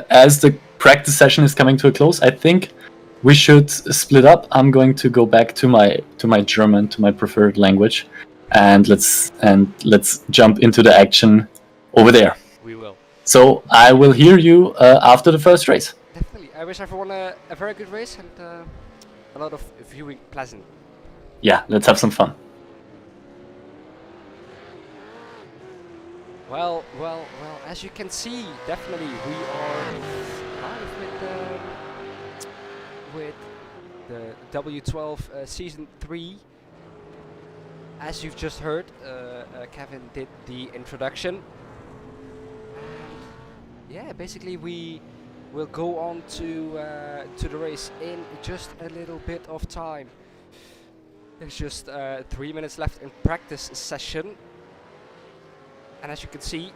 as the practice session is coming to a close, I think we should split up. I'm going to go back to my German, to my preferred language, and let's jump into the action over there. We will. So I will hear you after the first race. Definitely. I wish everyone a very good race and a lot of viewing pleasant. Yeah, let's have some fun. Well, as you can see, definitely we are live with the W12 Season 3. As you've just heard, Kevin did the introduction. Yeah, basically we will go on to the race in just a little bit of time. There's just 3 minutes left in practice session. And as you can see,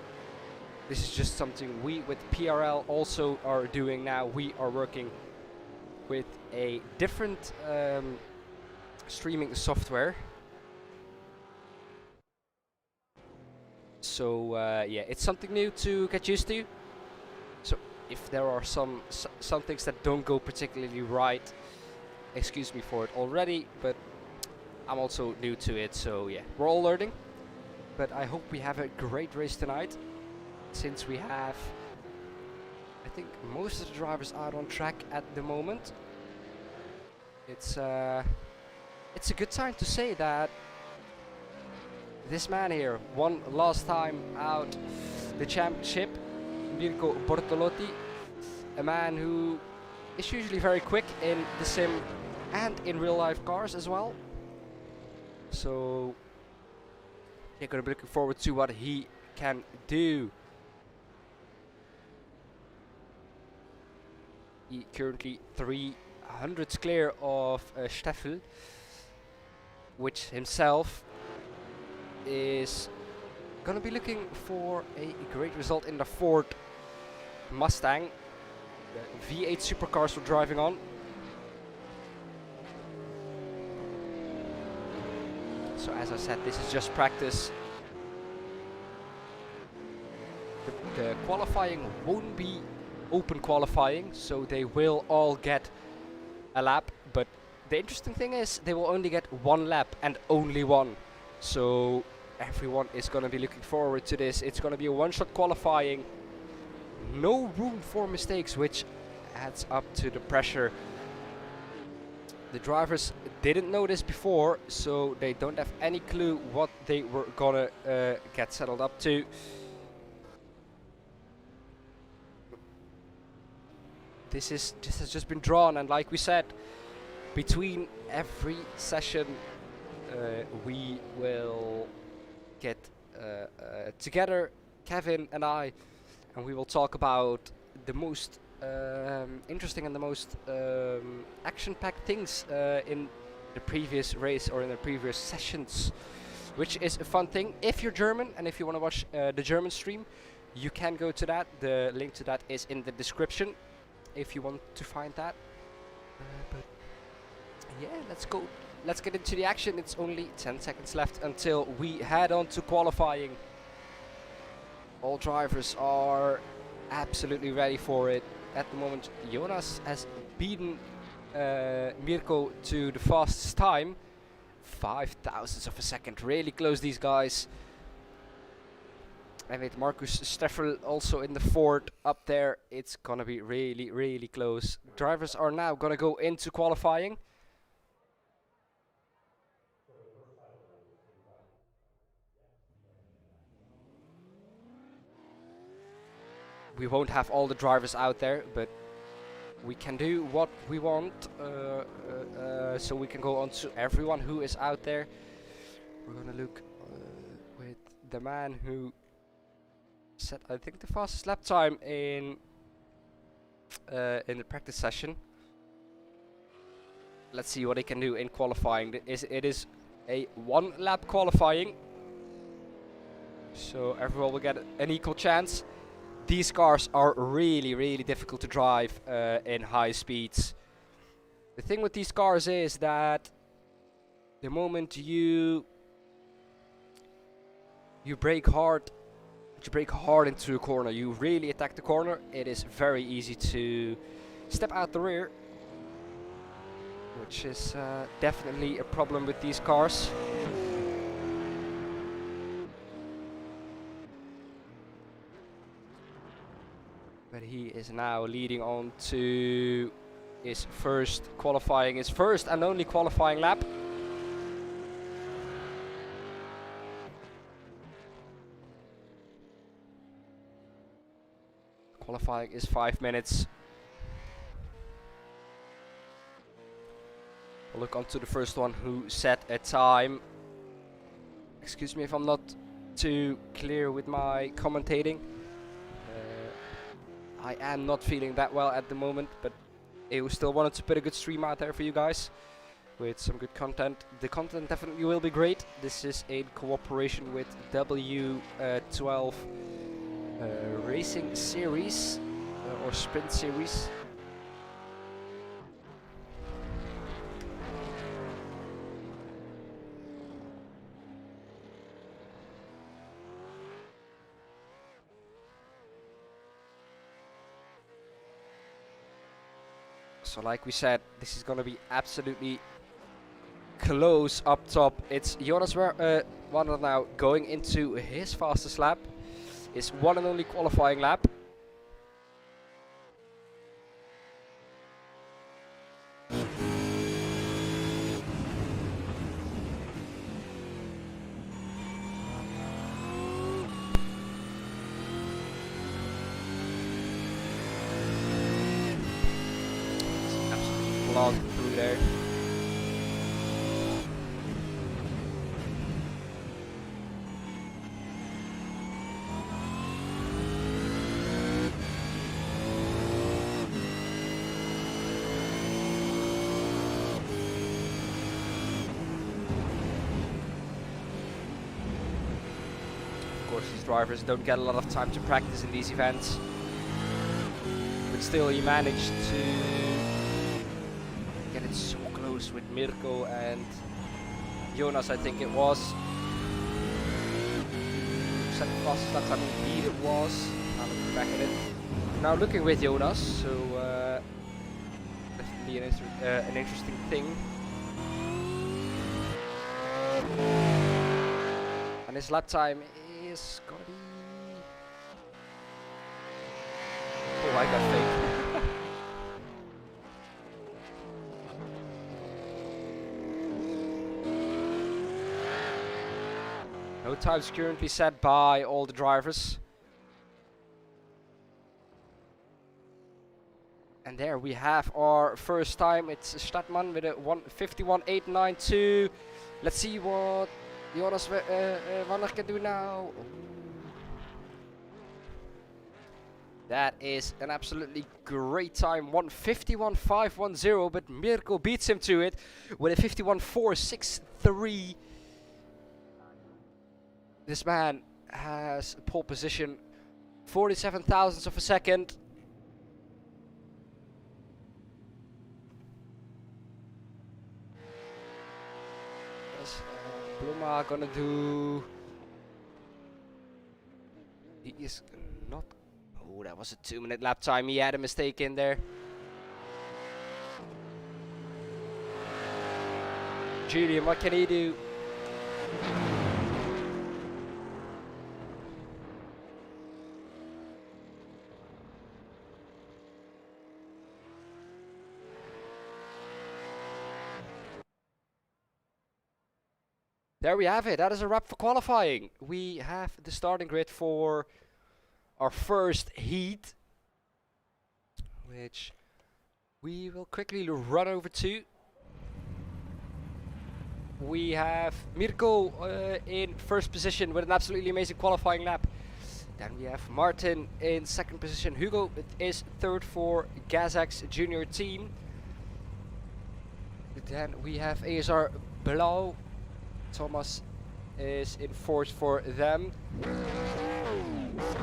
this is just something we with PRL also are doing now. We are working with a different streaming software. So yeah, it's something new to get used to. So if there are some things that don't go particularly right, excuse me for it already, but I'm also new to it, so yeah, we're all learning. But I hope we have a great race tonight, since we have, I think, most of the drivers out on track at the moment. It's a good time to say that this man here won last time out the championship, Mirko Bortolotti, a man who is usually very quick in the sim and in real life cars as well. So you're gonna be looking forward to what he can do. He currently 300s clear of Steffel, which himself is gonna be looking for a great result in the Ford Mustang, the V8 supercars we're driving on. So as I said, this is just practice. The qualifying won't be open qualifying, so they will all get a lap, but the interesting thing is they will only get one lap and only one. So everyone is going to be looking forward to this. It's going to be a one-shot qualifying, no room for mistakes, which adds up to the pressure. The drivers didn't know this before, so they don't have any clue what they were gonna get settled up to. This has just been drawn, and like we said, between every session we will get together, Kevin and I, and we will talk about the most interesting and the most action-packed things in the previous race or in the previous sessions, which is a fun thing. If you're German and if you want to watch the German stream, you can go to that. The link to that is in the description if you want to find that. But yeah, let's go. Let's get into the action. It's only 10 seconds left until we head on to qualifying. All drivers are absolutely ready for it. At the moment, Jonas has beaten Mirko to the fastest time. 0.005 of a second. Really close, these guys. And with Marcus Steffel also in the Ford up there, it's gonna be really, really close. Drivers are now gonna go into qualifying. We won't have all the drivers out there, but we can do what we want. So we can go on to everyone who is out there. We're gonna look with the man who set, I think, the fastest lap time in the practice session. Let's see what he can do in qualifying. It is a one lap qualifying, so everyone will get an equal chance. These cars are really, really difficult to drive in high speeds. The thing with these cars is that the moment you brake hard, you brake hard into a corner, you really attack the corner, it is very easy to step out the rear, which is definitely a problem with these cars. But he is now leading on to his first and only qualifying lap. Qualifying is 5 minutes. We'll look onto the first one who set a time. Excuse me if I'm not too clear with my commentating. I am not feeling that well at the moment, but I still wanted to put a good stream out there for you guys with some good content. The content definitely will be great. This is in cooperation with W12 Racing Series or Sprint Series. So like we said, this is gonna be absolutely close up top. It's Jonas Wander now going into his fastest lap. His one and only qualifying lap. Long through there. Of course, these drivers don't get a lot of time to practice in these events, but still he managed to get it so close with Mirko and Jonas, I think it was. Second fastest lap time indeed it was. Now looking back at it. Now looking with Jonas, so definitely an interesting thing. And his lap time is gonna be... Oh, I got fake. No times currently set by all the drivers. And there we have our first time. It's Stadtmann with a 1:51.892. Let's see what Jonas Wander can do now. That is an absolutely great time. 1:51.510, but Mirko beats him to it with a 51.463. This man has pole position, 47 thousandths of a second. What's Bluma gonna do? He is not... Oh, that was a 2-minute lap time. He had a mistake in there. Julian, what can he do? There we have it. That is a wrap for qualifying. We have the starting grid for our first heat, which we will quickly run over to. We have Mirko in first position with an absolutely amazing qualifying lap. Then we have Martin in second position. Hugo is third for Gazak's junior team. Then we have ASR Blau. Thomas is in fourth for them.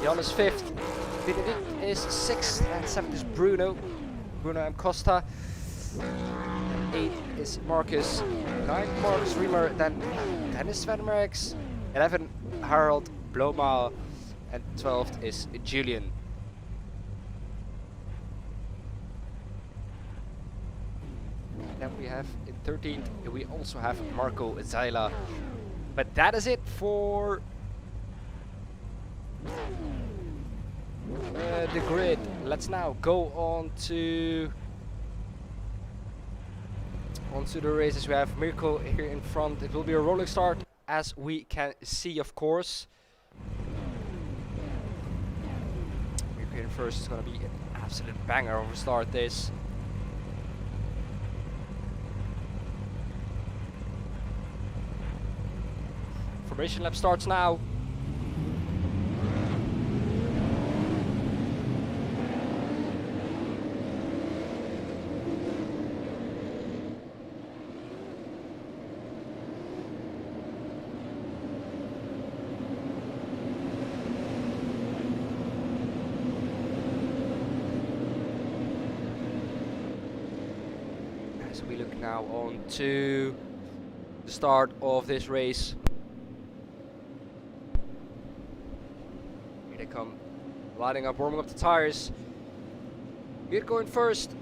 Jan is fifth. Benedict is sixth. And seventh is Bruno M. Costa. And 8 is Marcus. 9 Marcus Riemer. Then Dennis Van Merks. 11 Harold Bloma. and 12th is Julian. Then we have in 13th, we also have Marco Zaila. But that is it for the grid. Let's now go on to the races. We have Mirko here in front. It will be a rolling start, as we can see, of course. Mirko in first is going to be an absolute banger of a start this. Formation lap starts now. As we look now on to the start of this race. Here they come, lighting up, warming up the tires. Mirko in first.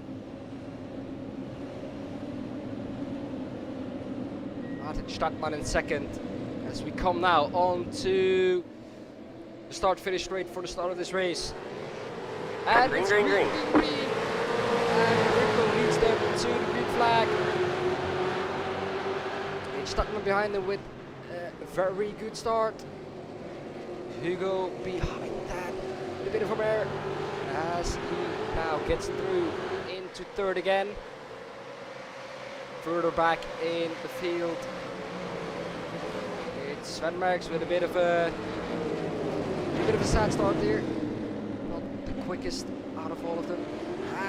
Martin Stadtmann in second. As we come now on to the start-finish straight for the start of this race. And Green, it's green, green, green. green, green. And Mirko leads them to the green flag. And Stadtmann behind them with a very good start. Hugo behind that with a bit of a air as he now gets through into third again. Further back in the field, it's Sven Merckx with a bit of a sad start here. Not the quickest out of all of them.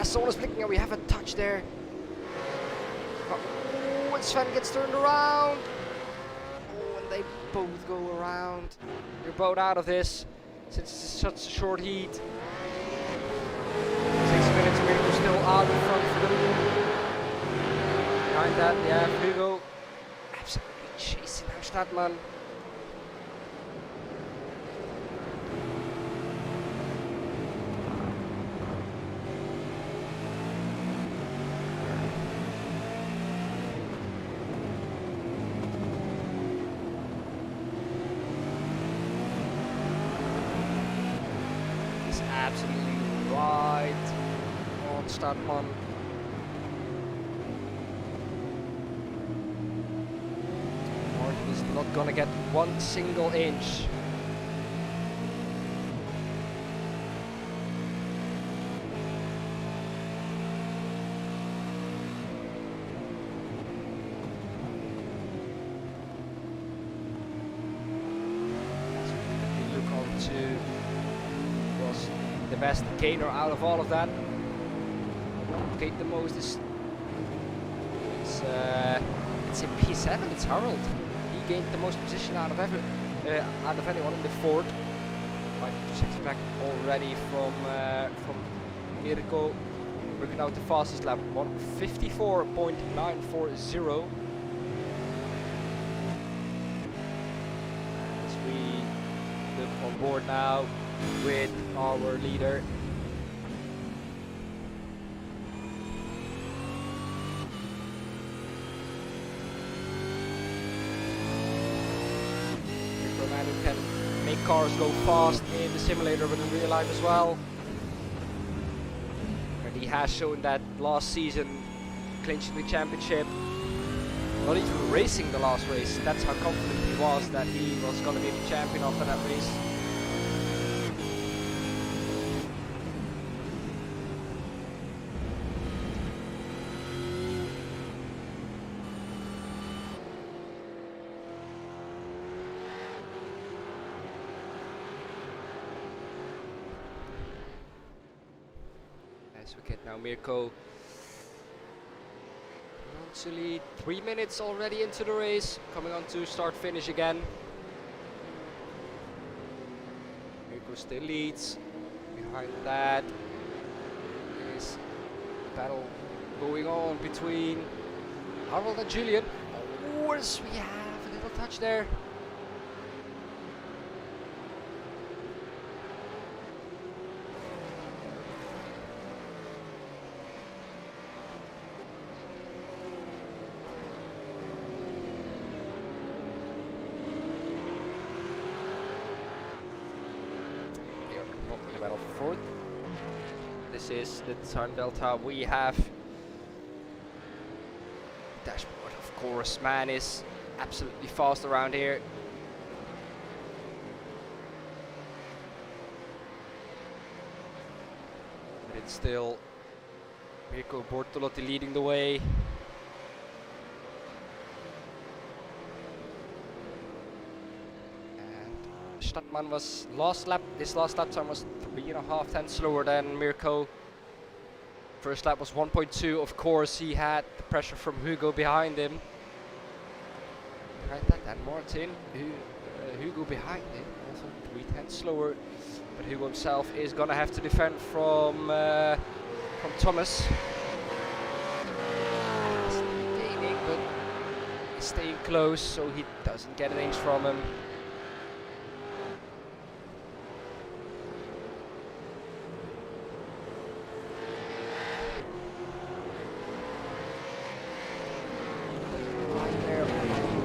Someone is blinking and we have a touch there. Oh, and Sven gets turned around. Oh, and they both go around. They're both out of this since it's such a short heat. 6 minutes, Mirko still out in front for them. Behind that, they have Hugo absolutely chasing out Stadtmann. Absolutely right on Stadtmann. Martin is not gonna get one single inch. As we look on to the best gainer out of all of that. Gained the most is it's in P7. It's Harold. He gained the most position out of anyone in the Ford. 5 seconds back already from Mirko. Working out the fastest lap, 1:54.940. As we look on board now with our leader. Mirko man who can make cars go fast in the simulator but in real life as well. And he has shown that last season, clinching the championship, not even racing the last race. That's how confident he was that he was going to be the champion after that race. As we get now Mirko to lead, 3 minutes already into the race, coming on to start finish again. Mirko still leads. Behind that is a battle going on between Harold and Julian. Oh, yes, we have a little touch there. 4th. This is the time delta we have. Dashboard, of course, man is absolutely fast around here. But it's still Mirko Bortolotti leading the way. Stadtman was this last lap time was 3.5 tenths slower than Mirko. First lap was 1.2. Of course, he had the pressure from Hugo behind him. Right, and Martin, Hugo behind him, also 3 tenths slower. But Hugo himself is gonna have to defend from Thomas. He's gaining, but he's staying close, so he doesn't get an inch from him.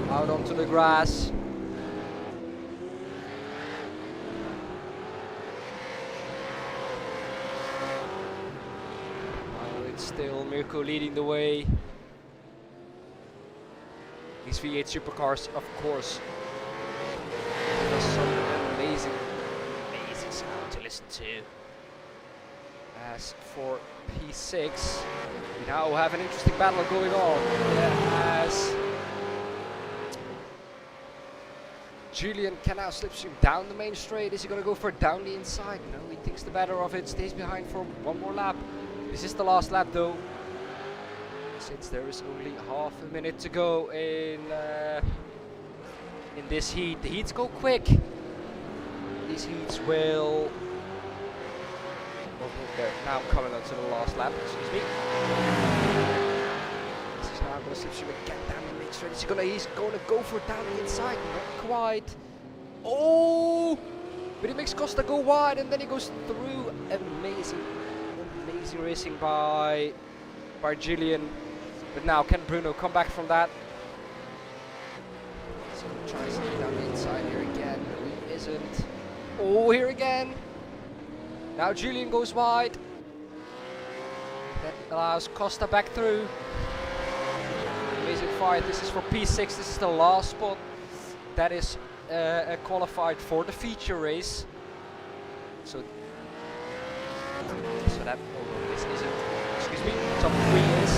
Out onto the grass. It's still Mirko leading the way. These V8 supercars, of course, give us some amazing sound to listen to. As for P6, we now have an interesting battle going on. As Julian can now slipstream down the main straight. Is he going to go for down the inside? No, he thinks the better of it. Stays behind for one more lap. This is the last lap though, since there is only half a minute to go in this heat. The heats go quick. These heats will... they're now coming onto the last lap. Excuse me. This is now going to slipstream again down the main straight. He's gonna go for down the inside. Not quite. Oh! But he makes Costa go wide and then he goes through. Amazing racing by Julian. But now can Bruno come back from that? So he tries to get down the inside here again. He isn't. Oh, here again. Now Julian goes wide. That allows Costa back through. Amazing fight. This is for P6. This is the last spot that is qualified for the feature race. So that, although this isn't, excuse me, top 3 is,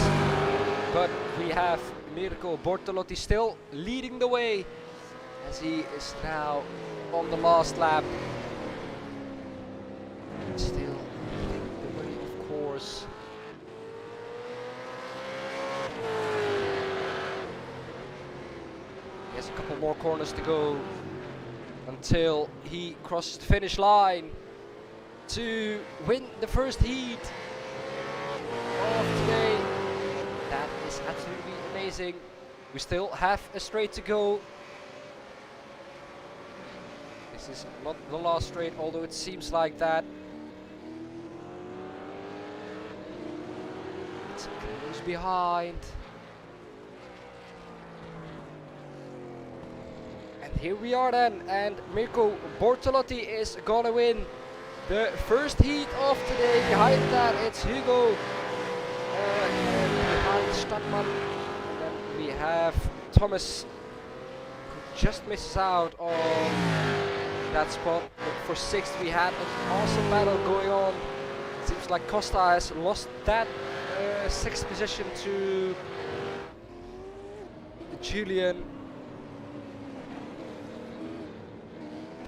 but we have Mirko Bortolotti still leading the way as he is now on the last lap. Still leading the way, of course. He has a couple more corners to go until he crosses the finish line to win the first heat of today. That is absolutely amazing. We still have a straight to go. This is not the last straight, although it seems like that. It's close behind. And here we are then, and Mirko Bortolotti is gonna win the first heat of today. Behind that it's Hugo, behind Stadtman, and then we have Thomas, who just misses out on that spot. But for 6th we had an awesome battle going on. Seems like Costa has lost that 6th position to Julian.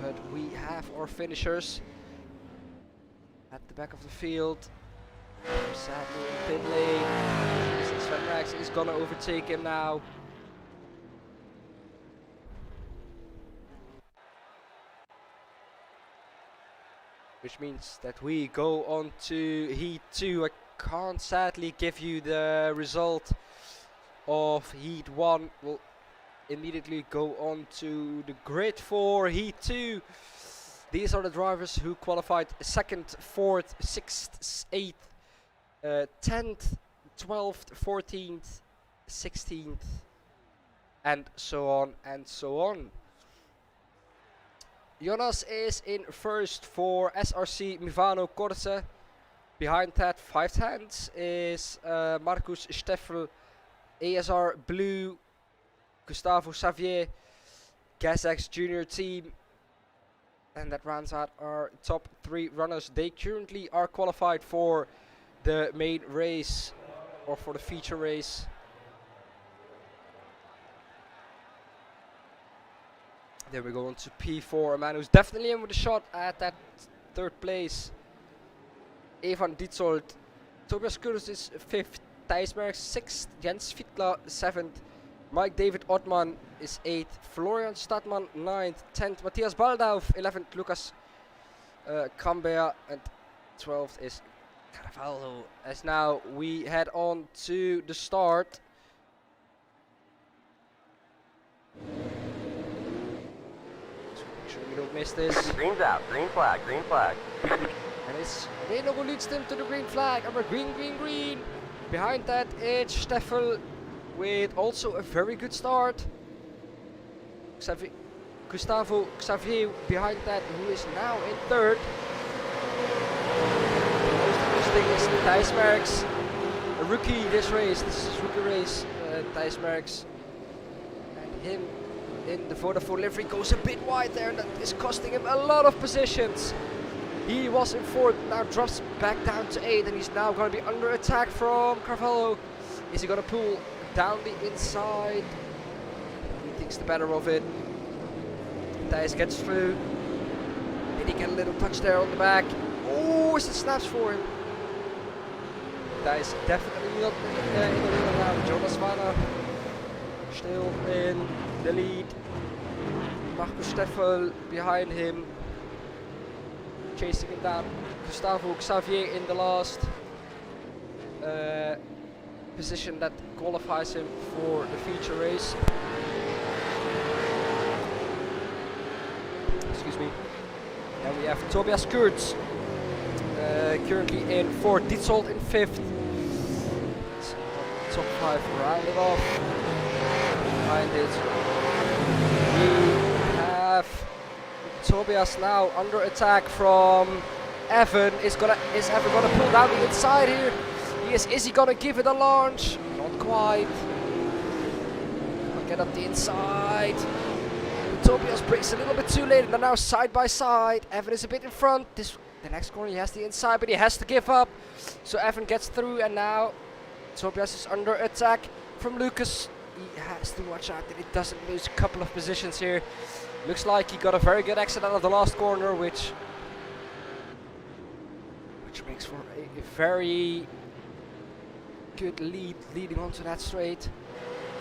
But we have our finishers at the back of the field. Sadly in pit lane. Sven Rax is gonna overtake him now. Which means that we go on to Heat 2. I can't sadly give you the result of Heat 1. We'll immediately go on to the grid for Heat 2. These are the drivers who qualified 2nd, 4th, 6th, 8th, 10th, 12th, 14th, 16th, and so on and so on. Jonas is in first for SRC Mivano Corse. Behind that, 5 tenths, is Marcus Steffel, ASR Blue, Gustavo Xavier, GasX Junior Team. And that rounds out our top 3 runners. They currently are qualified for the main race, or for the feature race. Then we go on to P4, a man who's definitely in with a shot at that 3rd place. Evan Dietzold. Tobias Kurus is 5th. Thijs Merks 6th. Jens Fittler 7th. Mike David Ottman is 8th. Florian Stadman 9th. 10th. Matthias Baldauf 11th. Lucas Cambea, and 12th is Carvalho. As now we head on to the start. So make sure we don't miss this. Green's out. Green flag. Green flag. And it's Reno who leads them to the green flag. And we're green, green, green. Behind that, it's Steffel with also a very good start. Gustavo Xavier behind that, who is now in 3rd. The most interesting is Thijs Merks, a rookie this race. This is his rookie race. Thijs Merks. And him in the Vodafone livery goes a bit wide there. That is costing him a lot of positions. He was in 4th, now drops back down to 8th, and he's now going to be under attack from Carvalho. Is he going to pull down the inside? He thinks the better of it. Thijs gets through. Did he get a little touch there on the back? Oh, it snaps for him. Thijs definitely not in the lead now. Jonas Vanna still in the lead. Marcus Steffel behind him, chasing him down. Gustavo Xavier in the last position that qualifies him for the feature race. Excuse me. And we have Tobias Kurtz currently in 4th, Dietzold in 5th. Top 5 rounded off. Behind it, we have Tobias now under attack from Evan. Is Evan gonna pull down the inside here? Is he gonna give it a launch? Not quite. Get up the inside. Tobias breaks a little bit too late, and they're now side by side. Evan is a bit in front. The next corner he has the inside, but he has to give up. So Evan gets through, and now Tobias is under attack from Lucas. He has to watch out that he doesn't lose a couple of positions here. Looks like he got a very good exit out of the last corner, which makes for a very good lead leading onto that straight.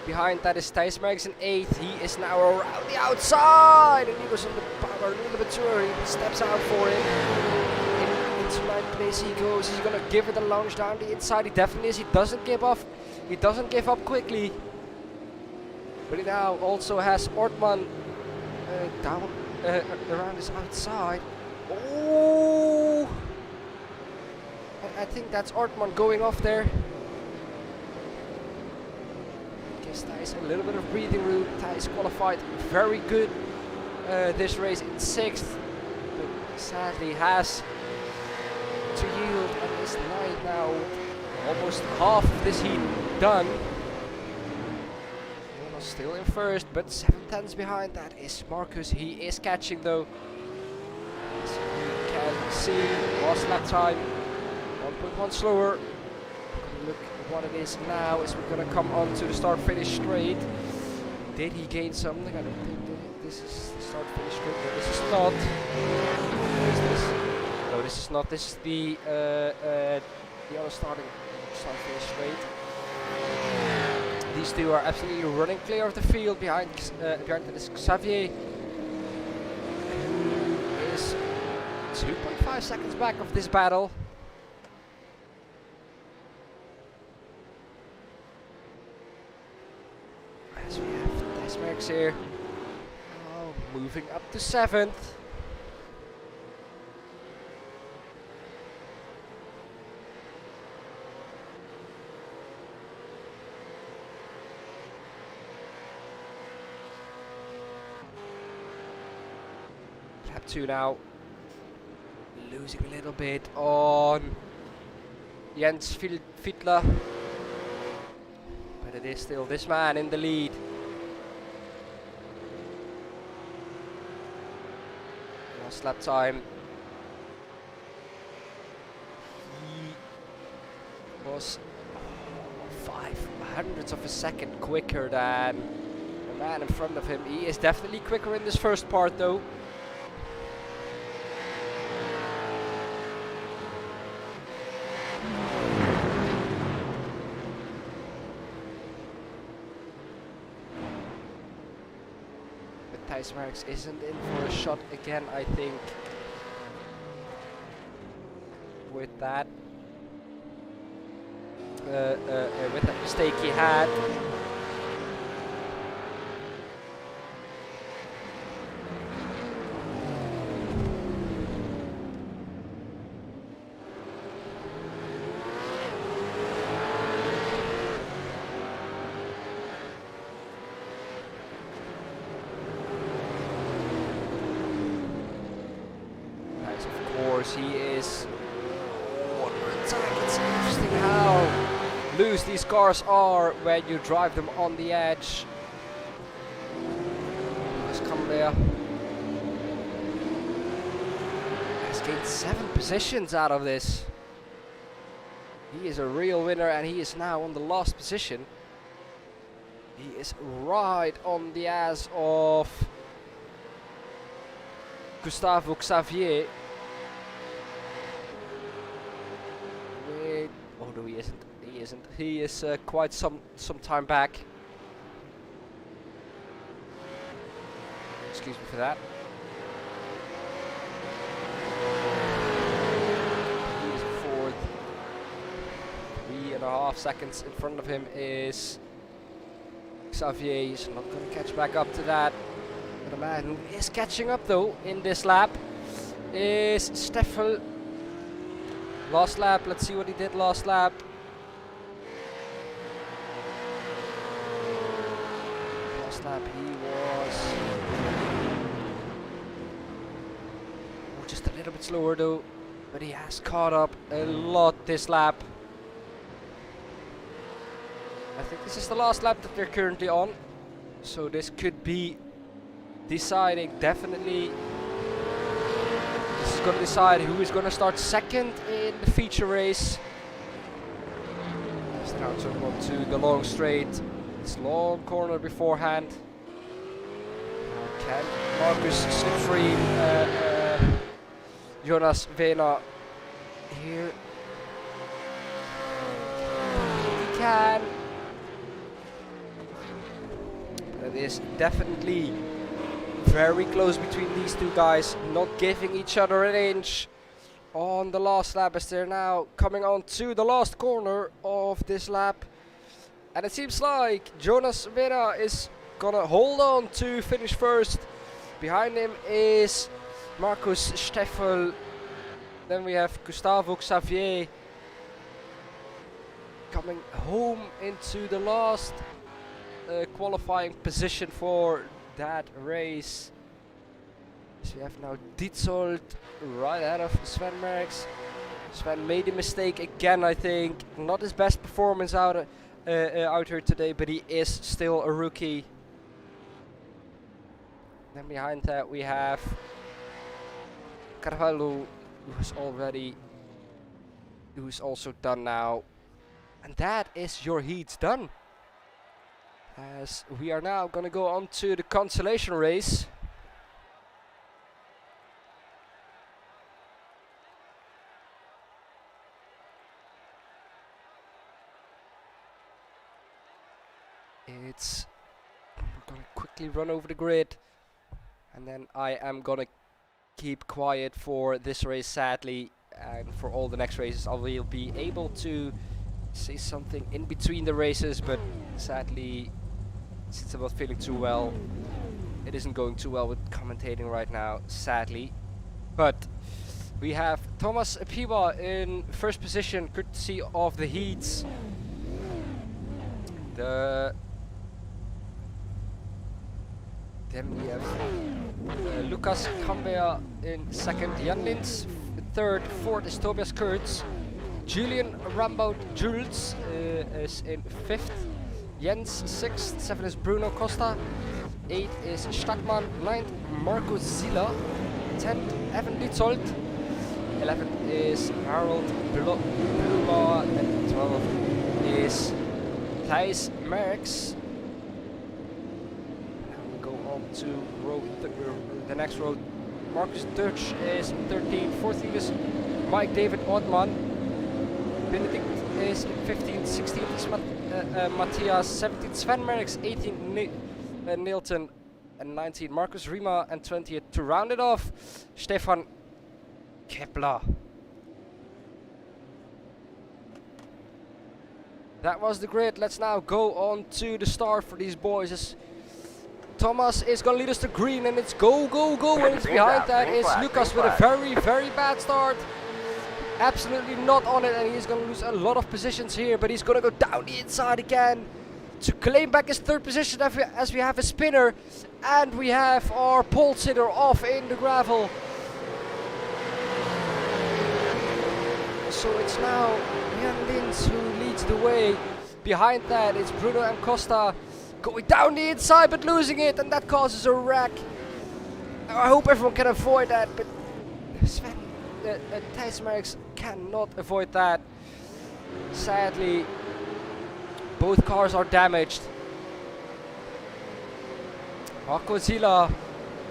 Behind that is Thijs Merks in 8th. He is now around the outside, and he was on the power a little bit too early. He steps out for him. Into right place he goes. He's gonna give it a launch down the inside. He definitely is. He doesn't give up. He doesn't give up quickly. But he now also has Ortman down around his outside. Oh! I think that's Ortman going off there. Gives Thijs a little bit of breathing room. Thijs qualified very good this race in 6th, but sadly has to yield at this night now. Almost half of this heat done. Still in 1st, but 7 tenths behind that is Marcus. He is catching though. As you can see, last lap time 1.1 slower. Look at what it is now as we're gonna come on to the start finish straight. Did he gain something? I don't think this is the start finish straight. No, this is not. What is this? No, this is not. This is the other start finish straight. These two are absolutely running clear of the field. Behind that is Xavier, who is 2.5 seconds back of this battle. As we have Thijs Merks here, moving up to 7th. lap 2 now. Losing a little bit on Jens Fiedler. But it is still this man in the lead. Last lap time. He was 0.05 of a second quicker than the man in front of him. He is definitely quicker in this first part though. But Thijs Merckx isn't in for a shot again, I think, with that. With that mistake he had. Nice, of course, he is. One more time, it's interesting how loose these cars are when you drive them on the edge. Let's come there. Has gained 7 positions out of this. He is a real winner and he is now on the last position. He is right on the ass of Gustavo Xavier. Wait, oh no, he isn't. He isn't. He is quite some time back. Excuse me for that. He's fourth. 3.5 seconds in front of him is Xavier. He's not going to catch back up to that. But the man who is catching up though in this lap is Steffel. Last lap. Let's see what he did last lap. Lap he was just a little bit slower though, but he has caught up a lot this lap. I think this is the last lap that they're currently on, so this could be deciding definitely. This is going to decide who is going to start second in the feature race. Let's now turn on to the long straight. This long corner beforehand. Can Marcus slip free Jonas Vena here? He can. It is definitely very close between these two guys, not giving each other an inch on the last lap as they're now coming on to the last corner of this lap. And it seems like Jonas Vena is gonna hold on to finish first. Behind him is Marcus Steffel. Then we have Gustavo Xavier coming home into the last qualifying position for that race. So we have now Dietzold right ahead of Sven Merckx. Sven made a mistake again, I think. Not his best performance out here today, but he is still a rookie. Then behind that we have Carvalho, who's also done now. And that is your heats done. As we are now gonna go on to the consolation race. We're gonna quickly run over the grid, and then I am gonna keep quiet for this race, sadly, and for all the next races I will be able to say something in between the races, but sadly, since I'm not feeling too well, it isn't going too well with commentating right now, sadly. But we have Thomas Piba in first position, courtesy of the heats. Then we have Lucas Cambea in second, Jan Lins third, fourth is Tobias Kurtz, Julian Rambo Jules is in fifth, Jens sixth, seventh is Bruno Costa, eighth is Stadtmann, ninth Marco Zila, 10th Evan Litzold, 11th is Harold Bluma, and 12th is Thijs Merks. To row the next row, Marcus Dutch is 13, 14th is Mike David Oddman, Benedict is in 15th, 16th is Matthias, 17th Sven Merks, 18th Nilton, and 19th Marcus Rima, and 20th to round it off, Stefan Kepler. That was the grid. Let's now go on to the start for these boys. As Thomas is going to lead us to green, and it's go, go, go, and it's behind that is Lucas with a very, very bad start. Absolutely not on it, and he's going to lose a lot of positions here, but he's going to go down the inside again to claim back his third position as we have a spinner, and we have our pole sitter off in the gravel. So it's now Jan Lins who leads the way. Behind that it's Bruno M. Costa going down the inside but losing it, and that causes a wreck. I hope everyone can avoid that, but Sven Thijs Merks cannot avoid that. Sadly, both cars are damaged. Marco Zila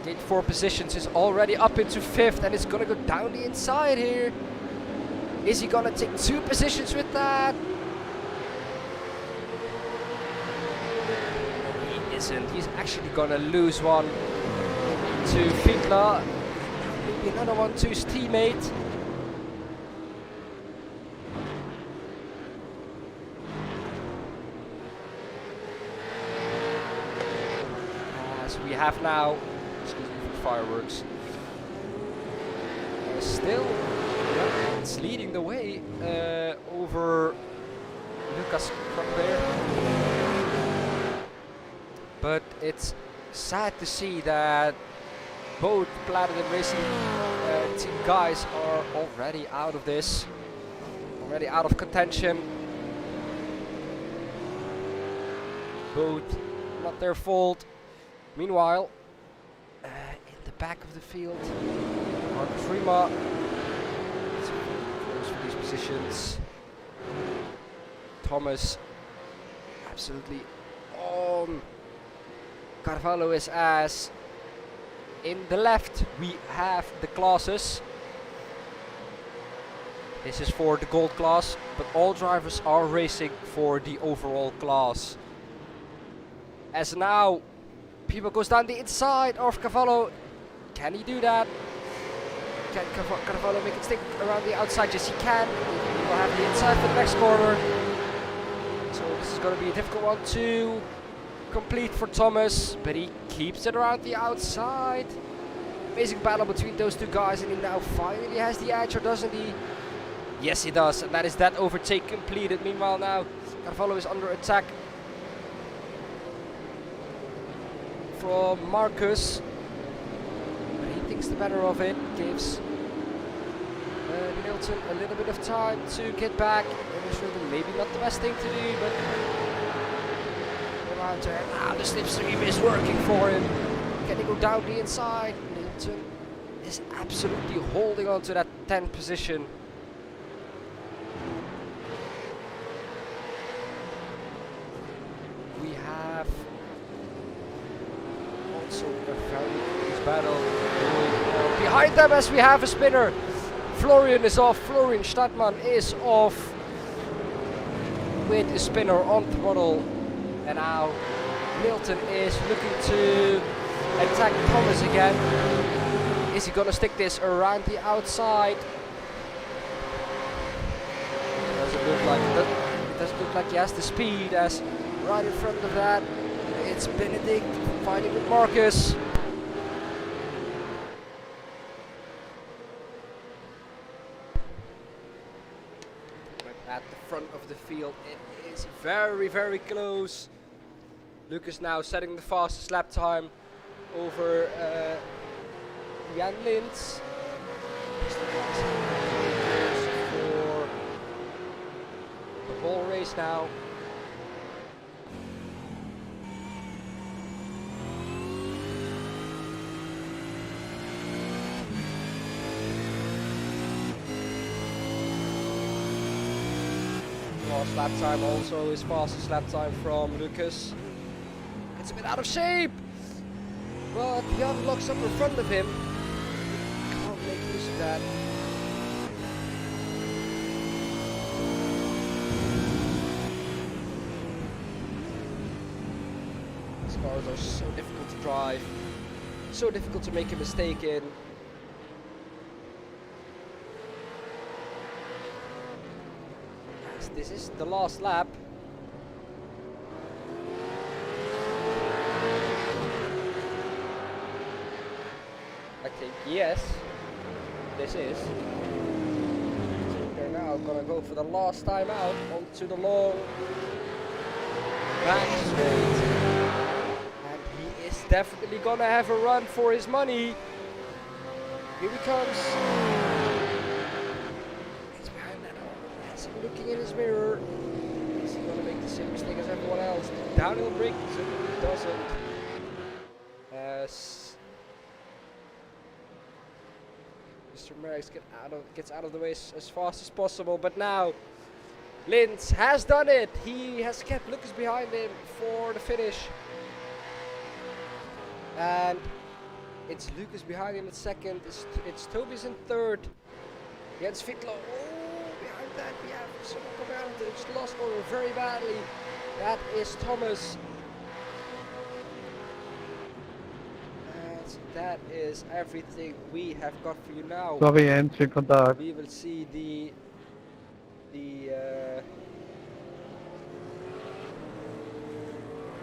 gained 4 positions, is already up into 5th, and it's gonna go down the inside here. Is he gonna take 2 positions with that? He isn't. He's actually gonna lose one to Fiedler. Maybe another one to his teammate. As we have now, excuse me for fireworks, still it's leading the way over Lucas Cambea. But it's sad to see that both Platinum Racing team guys are already out of this, already out of contention. Both not their fault. Meanwhile, in the back of the field, Marcus Rima goes for these positions. Thomas absolutely on Carvalho is ass. In the left we have the classes. This is for the gold class, but all drivers are racing for the overall class. As now Pipo goes down the inside of Carvalho. Can he do that? Can Carvalho make it stick around the outside? Yes, he can. He will have the inside for the next corner. So this is going to be a difficult one to complete for Thomas, but he keeps it around the outside. Amazing battle between those two guys, and he now finally has the edge, or doesn't he? Yes, he does, and that is that overtake completed. Meanwhile now Carvalho is under attack from Marcus. But he thinks the better of it, gives Milton a little bit of time to get back. Maybe not the best thing to do, but around there. Now the slipstream is working for him. Can he go down the inside? Milton is absolutely holding on to that 10th position. We have also a very close battle going on behind them, as we have a spinner. Florian is off. Florian Stadtmann is off with the spinner on throttle, and now Milton is looking to attack Thomas again. Is he gonna stick this around the outside? It doesn't look like he has the speed, as right in front of that it's Benedict fighting with Marcus. At the front of the field, it is very, very close. Lucas now setting the fastest lap time over Jan Lins. For the ball race now. Last lap time also his fastest lap time from Lucas. It's a bit out of shape, but Jan locks up in front of him. Can't make use of that. These cars are so difficult to drive, so difficult to make a mistake in. This is the last lap. I think yes, this is. So they're now gonna go for the last time out onto the long back straight. And he is definitely gonna have a run for his money. Here he comes. Looking in his mirror, is he gonna make the same mistake as everyone else? Downhill brake certainly doesn't. As Mr. Merckx gets out of the way as fast as possible, but now Lins has done it. He has kept Lucas behind him for the finish, and it's Lucas behind him in second. It's Tobias in third. Jens Fittler. That we have someone come out and just lost order very badly. That is Thomas. And that is everything we have got for you now. Sorry, entry contact. We will see the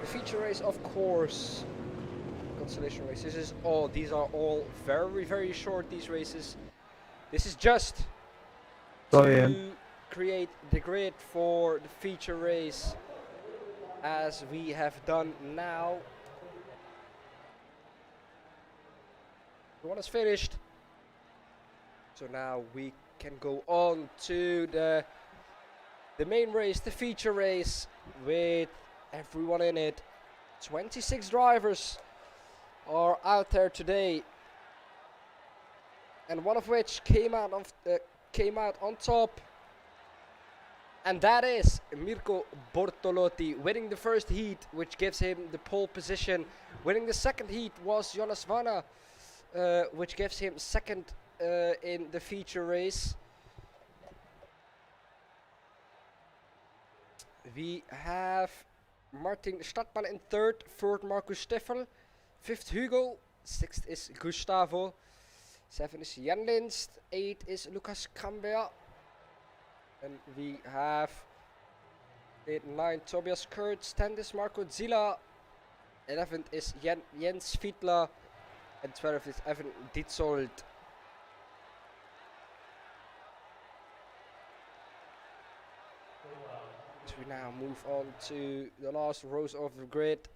feature race, of course. Consolation race. These are all very, very short, these races. This is just to create the grid for the feature race, as we have done now. The one is finished, so now we can go on to the main race, the feature race, with everyone in it. 26 drivers are out there today, and one of which came out on top, and that is Mirko Bortolotti, winning the first heat, which gives him the pole position. Winning the second heat was Jonas Vanna, which gives him second in the feature race. We have Martin Stadtmann in third, fourth Marcus Steffel, fifth Hugo, sixth is Gustavo, 7 is Jan Lins, 8 is Lucas Cambia, and we have 8 and 9 Tobias Kurtz, 10 is Marco Zilla, 11th is Jens Fiedler, and 12th is Evan Ditzold. So we now move on to the last rows of the grid.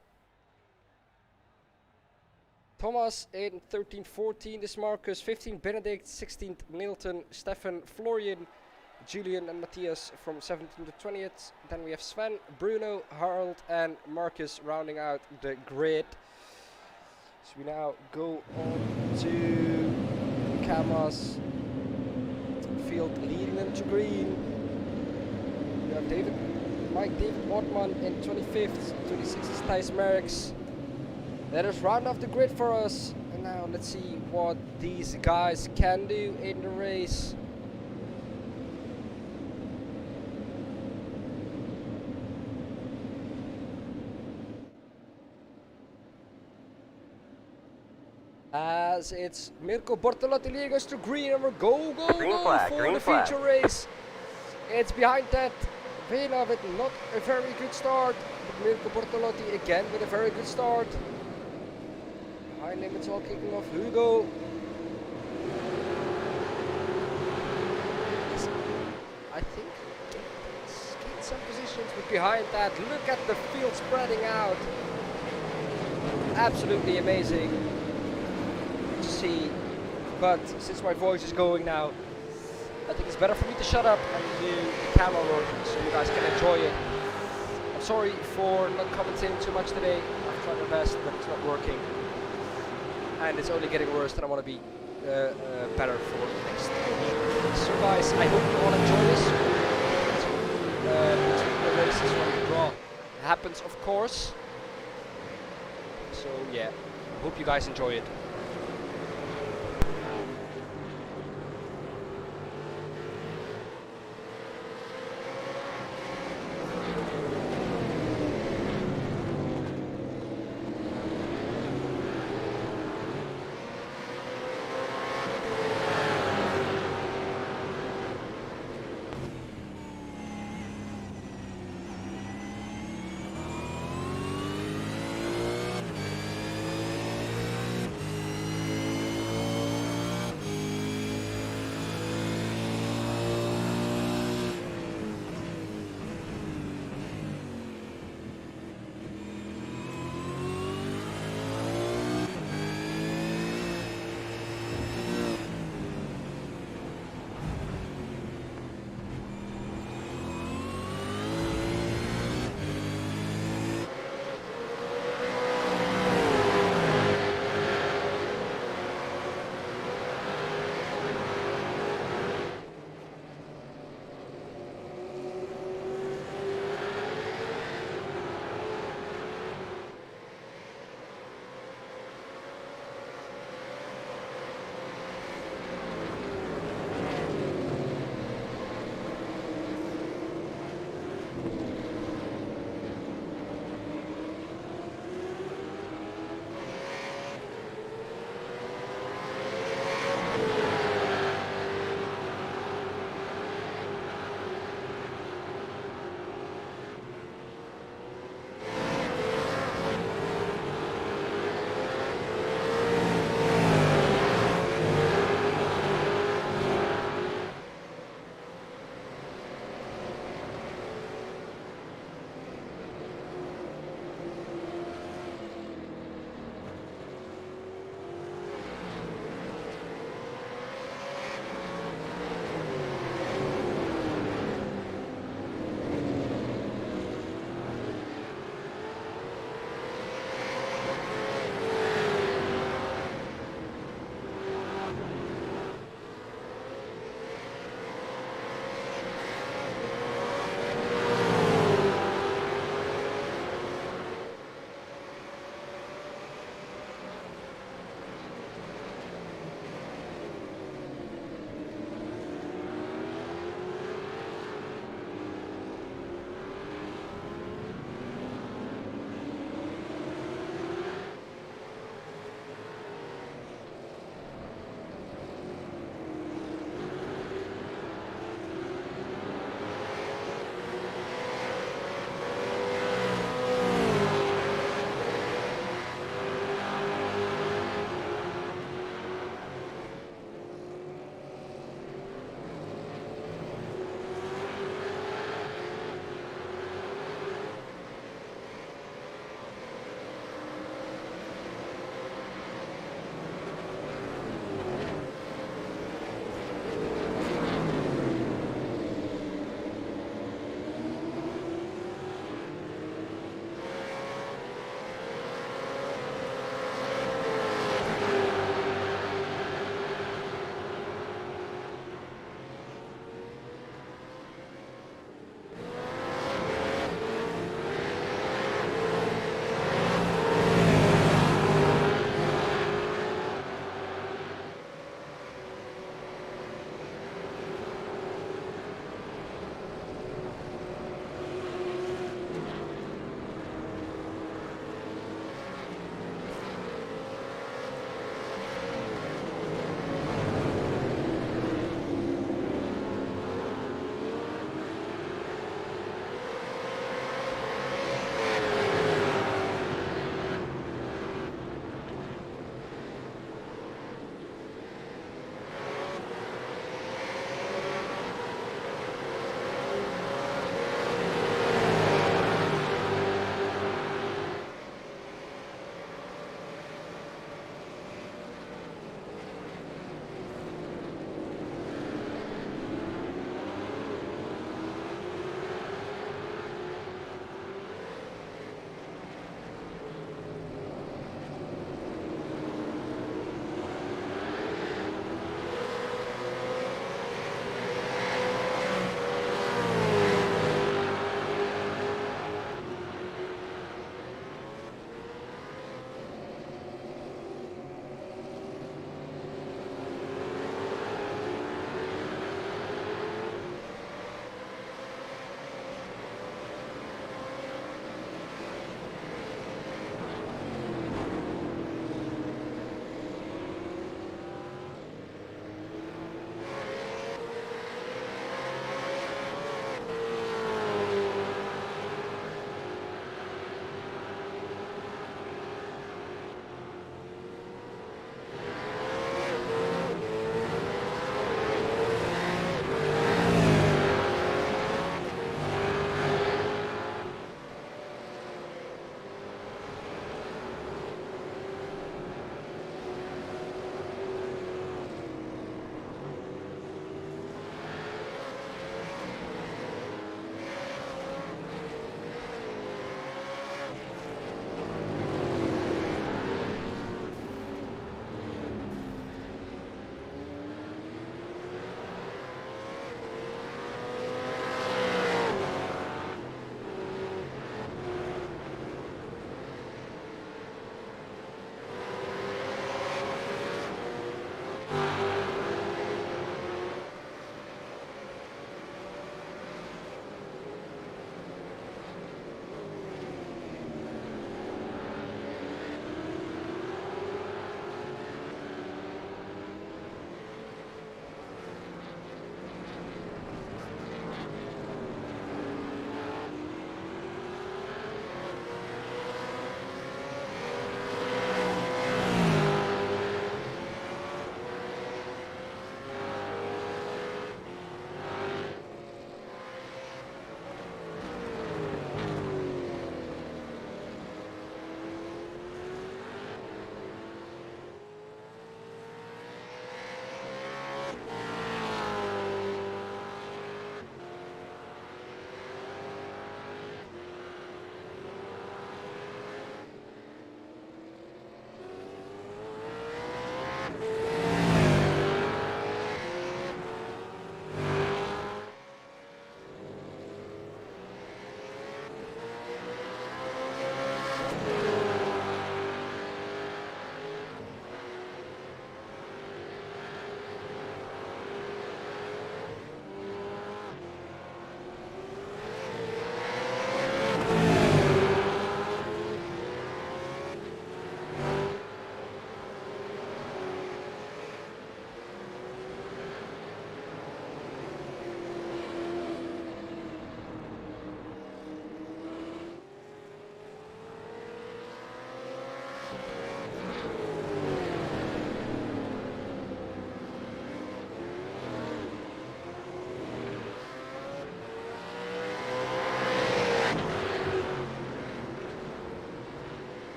Thomas in 13, 14 is Marcus, 15 Benedict, 16th Nilton, Stefan, Florian, Julian and Matthias from 17th to 20th. Then we have Sven, Bruno, Harold and Marcus rounding out the grid. So we now go on to the cameras. Field leading them to green. We have David Wortmann in 25th, 26th is Thijs Merckx. Let us round off the grid for us, and now let's see what these guys can do in the race. As it's Mirko Bortolotti leading us to green, and we're go for the feature race. It's behind that Vena with not a very good start, but Mirko Bortolotti again with a very good start. Behind him it's all kicking off Hugo. I think it's gained some positions, but behind that, look at the field spreading out. Absolutely amazing to see But since my voice is going now, I think it's better for me to shut up and do the camera version so you guys can enjoy it. I'm sorry for not commentating too much today. I've tried my best, but it's not working. And it's only getting worse, and I want to be better for next time. So guys, I hope you all enjoy this. Between the races when the draw happens, of course. So yeah, I hope you guys enjoy it.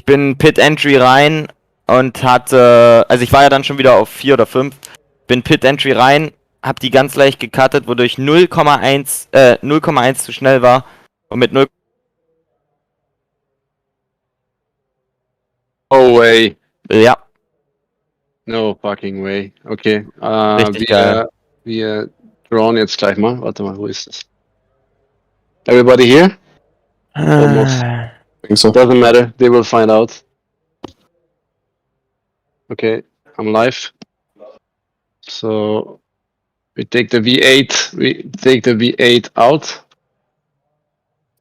Ich bin Pit Entry rein und hatte, also ich war ja dann schon wieder auf 4 oder 5, bin Pit Entry rein, hab die ganz leicht gecuttet, wodurch 0,1 zu schnell war und mit 0. Oh way. Ja, No fucking way. Okay. Richtig geil. Wir drawn jetzt gleich mal. Warte mal, wo ist das? Everybody here? Almost. So. Doesn't matter. They will find out. Okay, I'm live. So we take the V8. We take the V8 out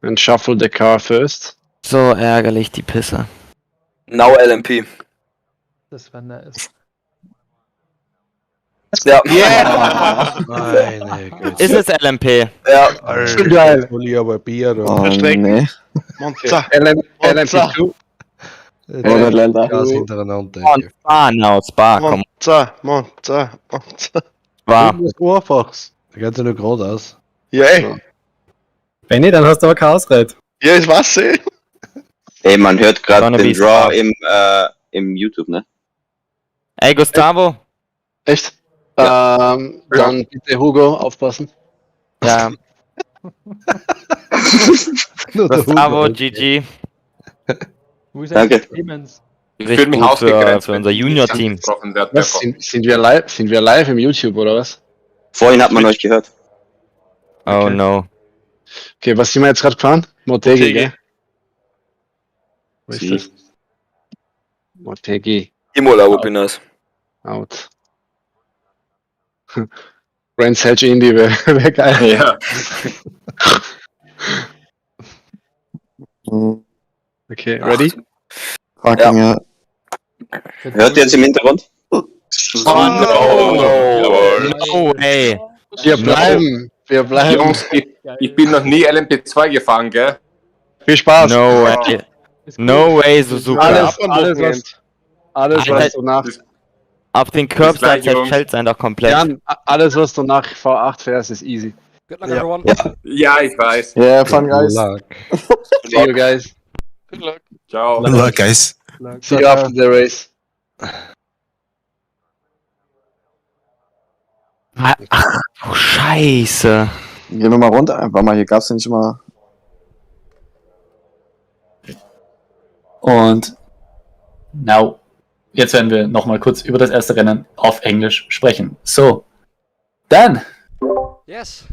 and shuffle the car first. So ärgerlich, die Pisse. Now LMP. Das war nice. Ja. Yeah! Meine Güte. Ist es LMP? Ja. Geil. Uli, aber Bier. Oh, Verstrecken. nee. Monza. LMP2. Länder. Gas hintereinander. Und Spa, Spa, komm. Monza. War. Das Einfachs. Da geht ja nur geradeaus. Ja, Benni, dann hast du aber kein Ausrede. ja, ich weiß eh. Ey, man hört gerade Gonna den be Draw smart. im YouTube, ne? Ey, Gustavo. Echt? Ja. Dann bitte Hugo aufpassen. Ja, Nur der Gustavo, Hugo. GG. Wo ist Danke. eigentlich Clemens? Ich Richtig fühle mich gut ausgegrenzt, für wenn unser ich nicht Junior-Team. angesprochen werde. Was, sind wir live? Sind wir live im YouTube oder was? Vorhin hat man euch gehört. Oh Okay. no. Okay, was sind wir jetzt gerade gefahren? Motegi, gell? Wo ist Sie. das? Motegi. Imola Rubinas. Out. Brands Hedge Indie wäre geil. Ja. Okay, ready? Fucking ja. Hört ihr jetzt im Hintergrund? Oh no. Ey. Wir bleiben. Jungs, ich bin noch nie LMP2 gefahren, gell? Viel Spaß. No way. No way, Suzuka. Alles, was du nach, Auf den Bis Curbside gleich, Jungs. fällt sein doch komplett. Jan, alles, was du nach V8 fährst, ist easy. Good luck, Ja. everyone. Ja, ich weiß. Yeah, fun guys. Luck. See you guys. Ciao. Good luck, guys. See you after the race. Oh, Scheiße. Gehen wir mal runter. Einfach mal, hier gab's ja nicht mal. Und now, jetzt werden wir nochmal kurz über das erste Rennen auf Englisch sprechen. So, then, Yes.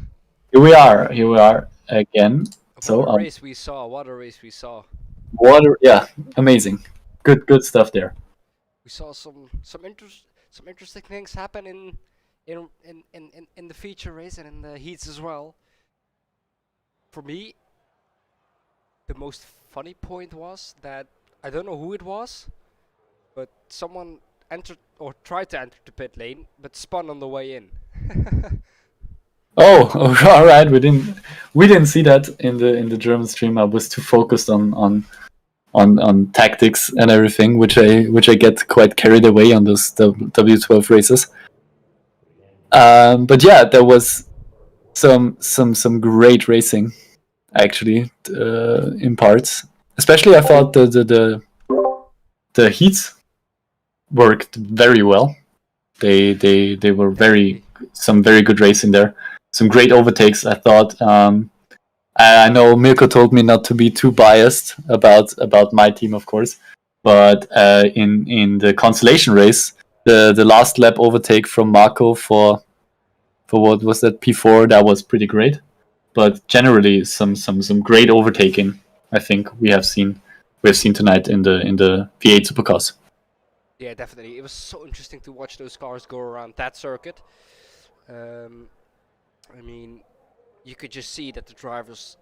here we are again. So, What a race we saw. What a race we saw. water, yeah, amazing. Good stuff there. We saw some interesting things happen in the feature race and in the heats as well. For me, the most funny point was that I don't know who it was, but someone entered or tried to enter the pit lane, but spun on the way in. Oh, all right. We didn't see that in the German stream. I was too focused on tactics and everything, which I get quite carried away on those W12 races. But yeah, there was some great racing actually in parts. Especially, I thought the heats worked very well. They were some very good racing there. Some great overtakes, I thought. I know Mirko told me not to be too biased about my team, of course, but in the consolation race, the last lap overtake from Marco for what was that, P4, that was pretty great. But generally, some great overtaking, I think we have seen tonight in the V8 Supercars. Yeah, definitely. It was so interesting to watch those cars go around that circuit. I mean, you could just see that the drivers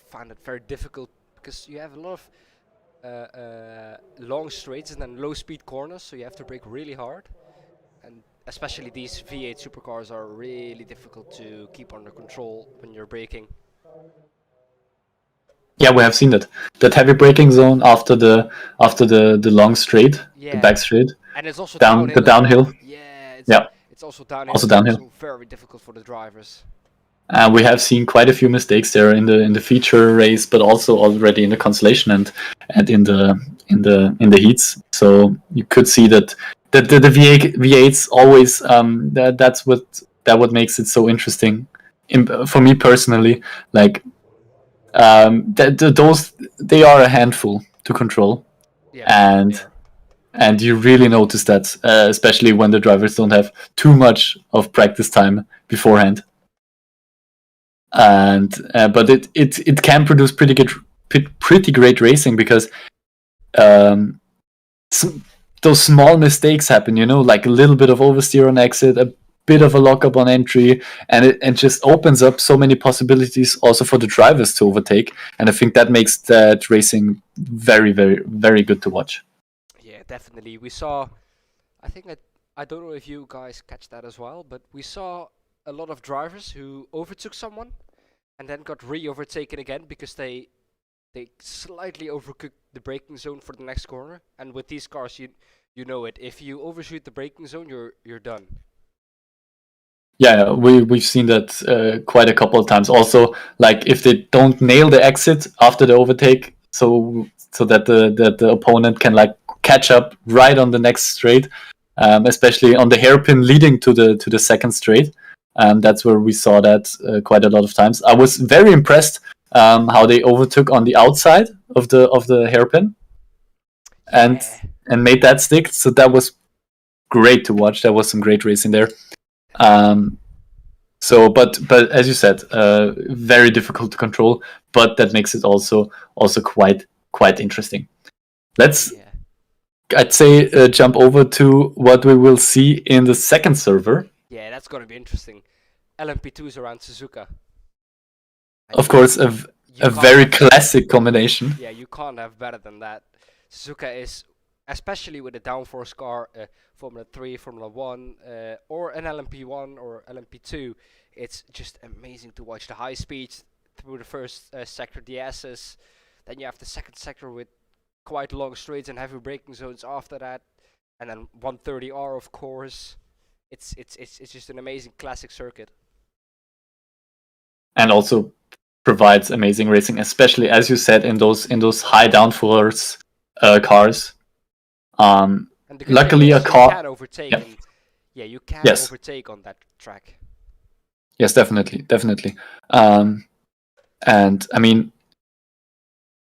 find it very difficult because you have a lot of long straights and then low speed corners, so you have to brake really hard. And especially these V8 supercars are really difficult to keep under control when you're braking. Yeah, we have seen that heavy braking zone after the long straight, Yeah. the back straight. And it's also Down- the downhill. as well. downhill. Yeah, Yeah. it's also downhill. Also so downhill. So very difficult for the drivers. We have seen quite a few mistakes there in the feature race, but also already in the consolation and in in the heats. So you could see that the V8s always that what makes it so interesting for me personally. Like those they are a handful to control, Yeah, and you really notice that, especially when the drivers don't have too much of practice time beforehand. And but it can produce pretty great racing, because those small mistakes happen, like a little bit of oversteer on exit, a bit of a lockup on entry, and it just opens up so many possibilities also for the drivers to overtake. And I think that makes that racing very, very, very good to watch. Yeah, definitely. We saw, I think I don't know if you guys catch that as well, but we saw a lot of drivers who overtook someone and then got re-overtaken again because they slightly overcooked the braking zone for the next corner. And with these cars, you know it. If you overshoot the braking zone, you're done. Yeah, we've seen that quite a couple of times. Also, like if they don't nail the exit after the overtake, so that the opponent can like catch up right on the next straight, especially on the hairpin leading to the second straight. That's where we saw that quite a lot of times. I was very impressed how they overtook on the outside of the hairpin, and made that stick. So that was great to watch. There was some great racing there. So, but as you said, very difficult to control, but that makes it also quite interesting. Let's, I'd say, jump over to what we will see in the second server. Yeah, that's gonna be interesting. LMP2s around Suzuka. Of course, a very classic combination. Yeah, you can't have better than that. Suzuka is, especially with a downforce car, Formula 3, Formula 1, or an LMP1 or LMP2, it's just amazing to watch the high speeds through the first sector DSs. Then you have the second sector with quite long straights and heavy braking zones after that, and then 130R, of course. It's just an amazing classic circuit. And also provides amazing racing, especially as you said in those high downforce cars. Luckily, a car. You can overtake. Yeah, you can overtake on that track. Yes, definitely. And I mean,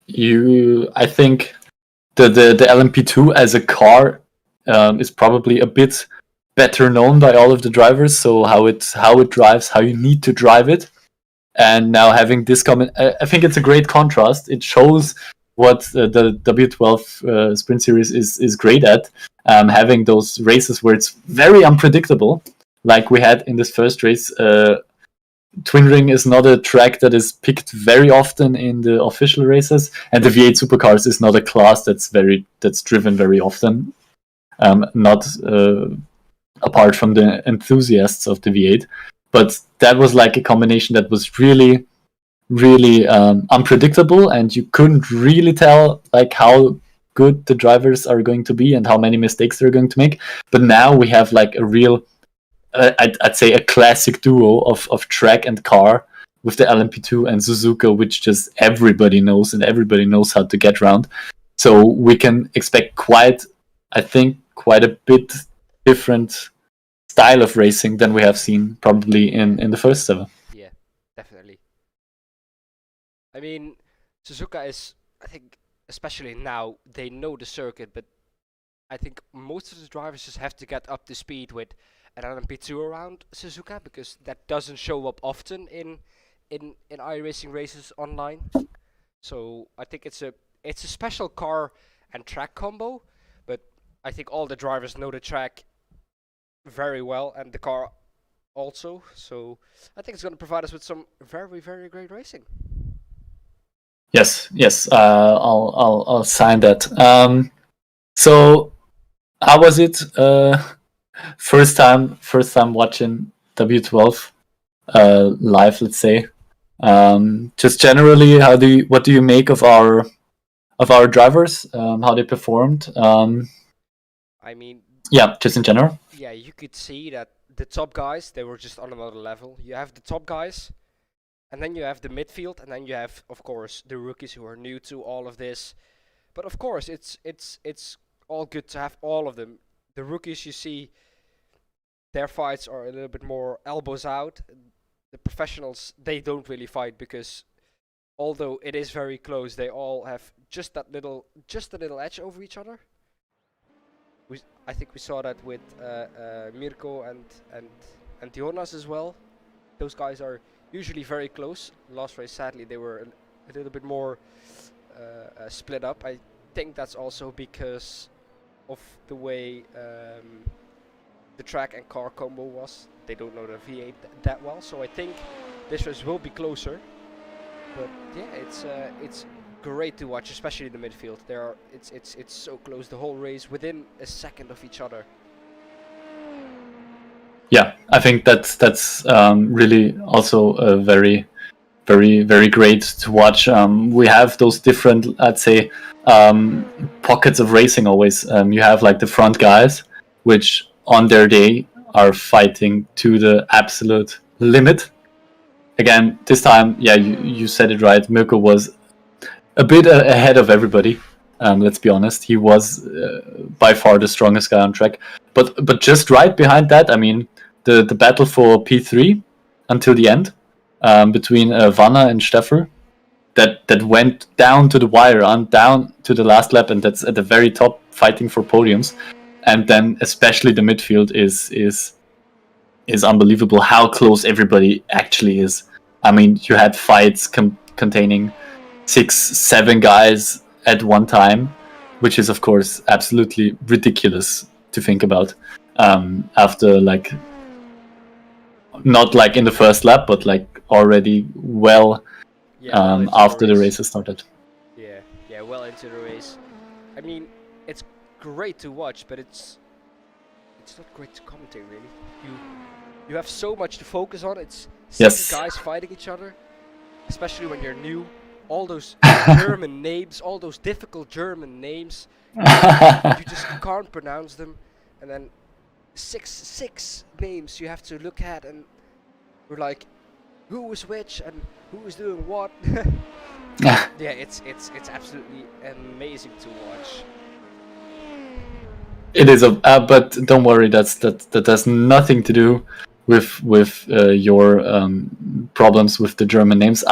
I think the LMP2 as a car is probably a bit better known by all of the drivers. So how it drives, how you need to drive it, and now having this comment, I think it's a great contrast. It shows what the W12 Sprint Series is great at, having those races where it's very unpredictable, like we had in this first race. Twin Ring is not a track that is picked very often in the official races, and the V8 Supercars is not a class that's driven very often, not apart from the enthusiasts of the V8. But that was like a combination that was really, really unpredictable, and you couldn't really tell like how good the drivers are going to be and how many mistakes they're going to make. But now we have like a real, I'd say a classic duo of track and car with the LMP2 and Suzuka, which just everybody knows, and everybody knows how to get around. So we can expect quite a bit different style of racing than we have seen probably in the first server. Yeah, definitely. I mean, Suzuka is, I think, especially now, they know the circuit, but I think most of the drivers just have to get up to speed with an LMP2 around Suzuka, because that doesn't show up often in iRacing races online. So I think it's a special car and track combo, but I think all the drivers know the track very well and the car also. So I think it's going to provide us with some very, very great racing. Yes. I'll sign that. So how was it? First time watching W12 live, let's say. Just generally, what do you make of our drivers? How they performed? I mean, yeah, just in general. Yeah, you could see that the top guys, they were just on another level. You have the top guys, and then you have the midfield, and then you have, of course, the rookies who are new to all of this. But of course, it's all good to have all of them. The rookies, you see, their fights are a little bit more elbows out. The professionals, they don't really fight because although it is very close, they all have just a little edge over each other. I think we saw that with Mirko and Jonas as well. Those guys are usually very close. Last race, sadly, they were a little bit more split up. I think that's also because of the way the track and car combo was. They don't know the V8 that well, so I think this race will be closer. But yeah, it's great to watch, especially in the midfield. It's so close the whole race, within a second of each other. Yeah, I think that's really also a very, very, very great to watch. We have those different, I'd say, pockets of racing always. You have like the front guys, which on their day are fighting to the absolute limit. Again, this time, yeah, you said it right. Mirko was a bit ahead of everybody. Let's be honest, he was by far the strongest guy on track. But just right behind that, I mean, the battle for P3 until the end between Vanna and Steffel, that went down to the wire, down to the last lap, and that's at the very top, fighting for podiums. And then especially the midfield is unbelievable how close everybody actually is. I mean, you had fights containing 6-7 guys at one time, which is of course absolutely ridiculous to think about. After like, not like in the first lap, but like already well after the race has started. Yeah, well into the race. I mean, it's great to watch, but it's not great to commentate really. You have so much to focus on. It's six guys fighting each other, especially when you're new. All those German names, all those difficult German names, you just can't pronounce them. And then six names you have to look at, and we're like, who is which and who is doing what? Yeah, it's absolutely amazing to watch. It is, but don't worry, that has nothing to do with your problems with the German names.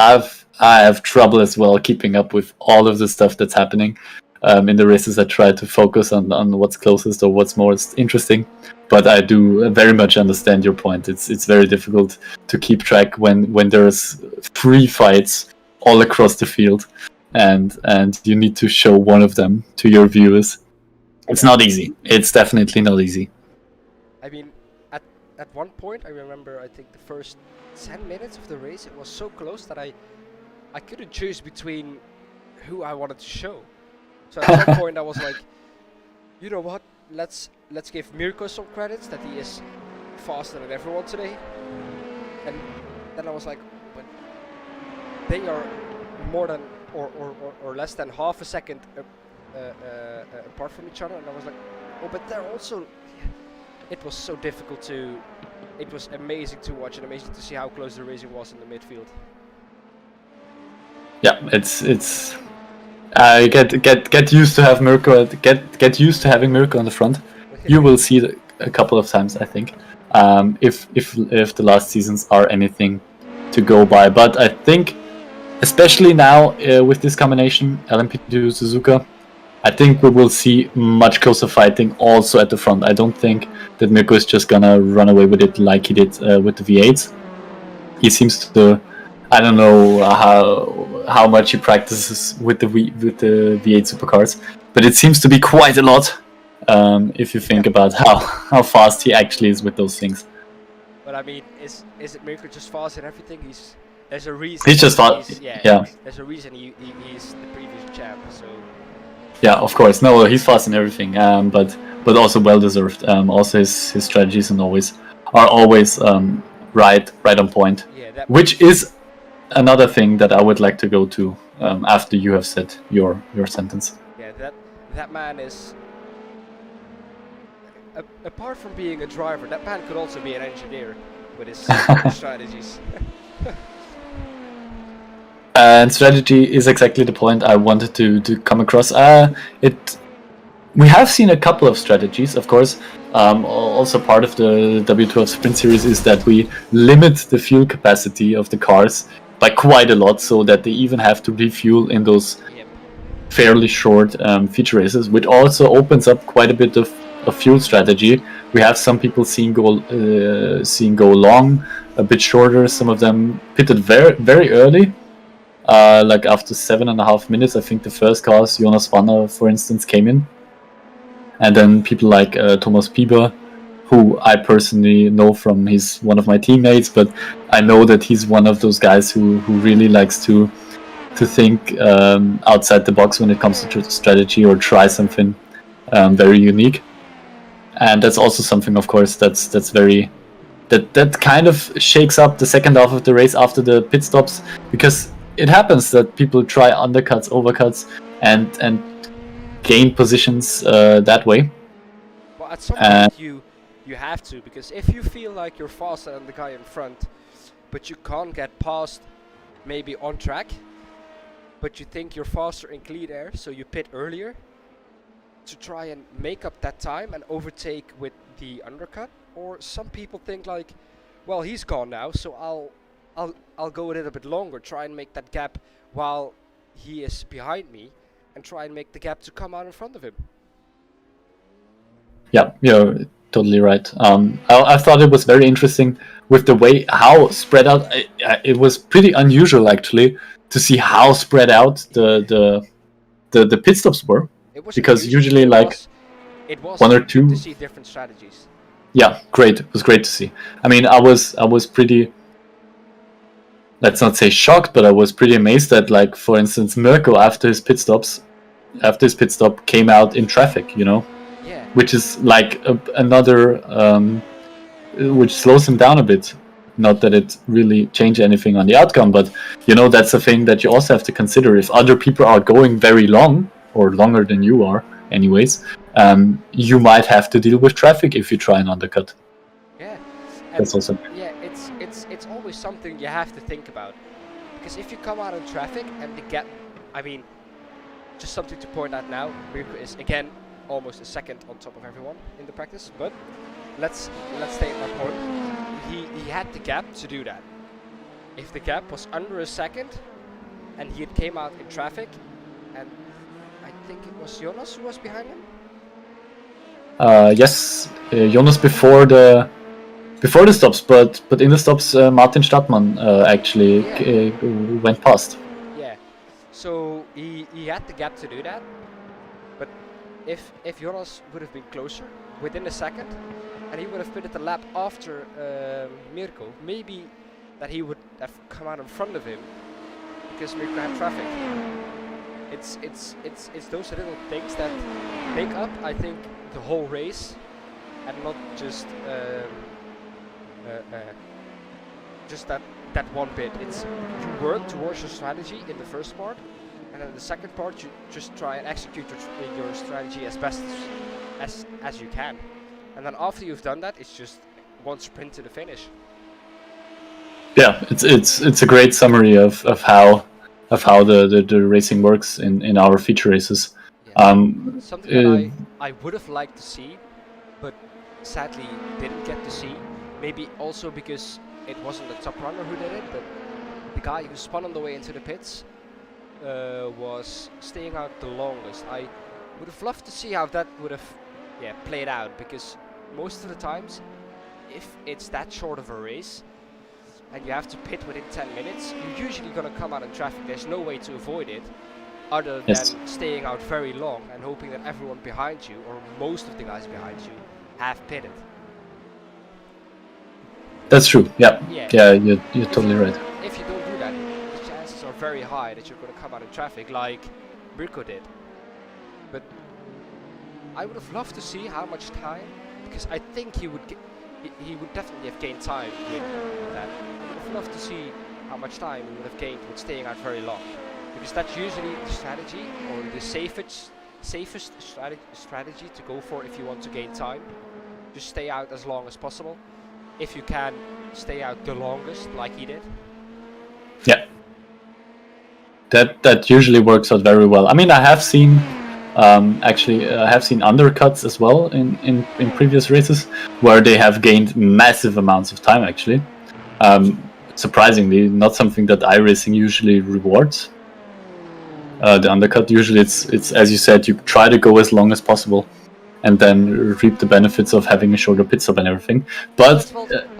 I have trouble as well keeping up with all of the stuff that's happening in the races. I try to focus on what's closest or what's most interesting, but I do very much understand your point. It's very difficult to keep track when there's 3 fights all across the field, and you need to show one of them to your viewers. It's not easy. It's definitely not easy. I mean, at one point, I remember, I think the first 10 minutes of the race, it was so close that I couldn't choose between who I wanted to show. So at some point I was like, you know what, let's give Mirko some credits that he is faster than everyone today. And then I was like, but they are more than or less than half a second apart from each other, and I was like, oh, but they're also. It was so difficult to. It was amazing to watch and amazing to see how close the racing was in the midfield. Yeah, it's. Get used to have Mirko. Get used to having Mirko on the front. You will see it a couple of times, I think. If the last seasons are anything to go by, but I think, especially now with this combination, LMP2 Suzuka, I think we will see much closer fighting also at the front. I don't think that Mirko is just gonna run away with it like he did with the V8s. He seems to, I don't know how much he practices with the V8 supercars, but it seems to be quite a lot if you think about how fast he actually is with those things. But I mean, is it Mirko just fast in everything? There's a reason. He's just fast. Yeah. There's a reason he's the previous champ. So. Yeah, of course. No, he's fast in everything, but also well deserved. Also, his strategies are always right on point. Yeah, which is another thing that I would like to go to after you have said your sentence. Yeah, that man is. Apart from being a driver, that man could also be an engineer with his strategies. And strategy is exactly the point I wanted to come across. We have seen a couple of strategies, of course. Also part of the W12 Sprint Series is that we limit the fuel capacity of the cars by quite a lot, so that they even have to refuel in those fairly short feature races, which also opens up quite a bit of fuel strategy. We have some people seeing go long, a bit shorter. Some of them pitted very, very early. Like after 7.5 minutes, I think the first cars, Jonas Wanner, for instance, came in. And then people like Thomas Pieber, who I personally know from he's one of my teammates, but I know that he's one of those guys who really likes to think outside the box when it comes to strategy or try something very unique. And that's also something, of course, that's very that kind of shakes up the second half of the race after the pit stops, because it happens that people try undercuts, overcuts, and gain positions that way. Well, at some point you have to, because if you feel like you're faster than the guy in front, but you can't get past maybe on track, but you think you're faster in clean air, so you pit earlier to try and make up that time and overtake with the undercut. Or some people think like, well, he's gone now, so I'll go a little bit longer, try and make that gap while he is behind me, and try and make the gap to come out in front of him. Yeah, you're totally right. I thought it was very interesting with the way how spread out. It was pretty unusual actually to see how spread out the pit stops were, because usually it was one or two to see different strategies. Yeah, great. It was great to see. I mean, I was pretty, let's not say shocked, but I was pretty amazed that, like, for instance, Mirko after his pit stop came out in traffic, you know, which is like another which slows him down a bit. Not that it really changed anything on the outcome, but you know, that's a thing that you also have to consider. If other people are going very long or longer than you are, anyways, you might have to deal with traffic if you try and undercut. Yeah, that's also. Yeah, it's always something you have to think about, because if you come out in traffic and the gap, I mean, just something to point out now, Mirko is again almost a second on top of everyone in the practice, but let's state my point. He had the gap to do that. If the gap was under a second and he had came out in traffic, and I think it was Jonas who was behind him. Yes, Jonas before the stops, but in the stops, Martin Stadtmann actually went past. Yeah, so he had the gap to do that, but if Jonas would have been closer within a second, and he would have pitted the lap after Mirko, maybe that he would have come out in front of him because Mirko had traffic. It's those little things that make up, I think, the whole race, and not just that one bit. It's you work towards your strategy in the first part, and then the second part you just try and execute your strategy as best as you can. And then after you've done that, it's just one sprint to the finish. Yeah, it's a great summary of how the racing works in our feature races. Yeah. Something that I would have liked to see, but sadly didn't get to see. Maybe also because it wasn't the top runner who did it, but the guy who spun on the way into the pits was staying out the longest. I would have loved to see how that would have played out, because most of the times, if it's that short of a race and you have to pit within 10 minutes, you're usually going to come out in traffic. There's no way to avoid it other than staying out very long and hoping that everyone behind you, or most of the guys behind you, have pitted. That's true. Yeah, you're totally right. If you don't do that, the chances are very high that you're going to come out in traffic like Mirko did. But I would have loved to see how much time, because I think he would definitely have gained time with that. I would have loved to see how much time he would have gained with staying out very long, because that's usually the strategy, or the safest strategy to go for if you want to gain time. Just stay out as long as possible. If you can, stay out the longest, like he did. Yeah. that usually works out very well. I mean, I have seen I have seen undercuts as well in previous races where they have gained massive amounts of time. Actually, surprisingly, not something that iRacing usually rewards. The undercut usually it's as you said, you try to go as long as possible, and then reap the benefits of having a shorter pit stop and everything. But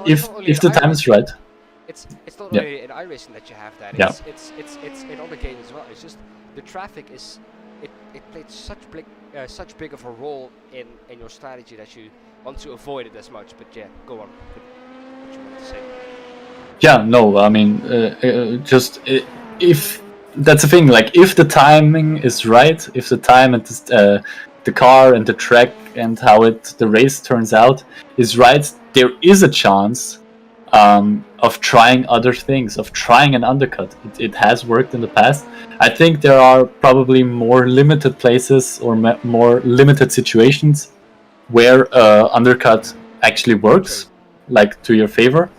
if the time is right, it's not Yeah. only in iRacing that you have that. Yeah. It's in other games as well. It's just the traffic is it played such big of a role in your strategy that you want to avoid it as much. But yeah, go on. What you want to say? yeah, no, I mean, if that's the thing, like if the timing is right, if the time and the car and the track and how the race turns out is right, there is a chance of trying other things, of trying an undercut. It has worked in the past. I think there are probably more limited places or more limited situations where undercut actually works, like to your favor.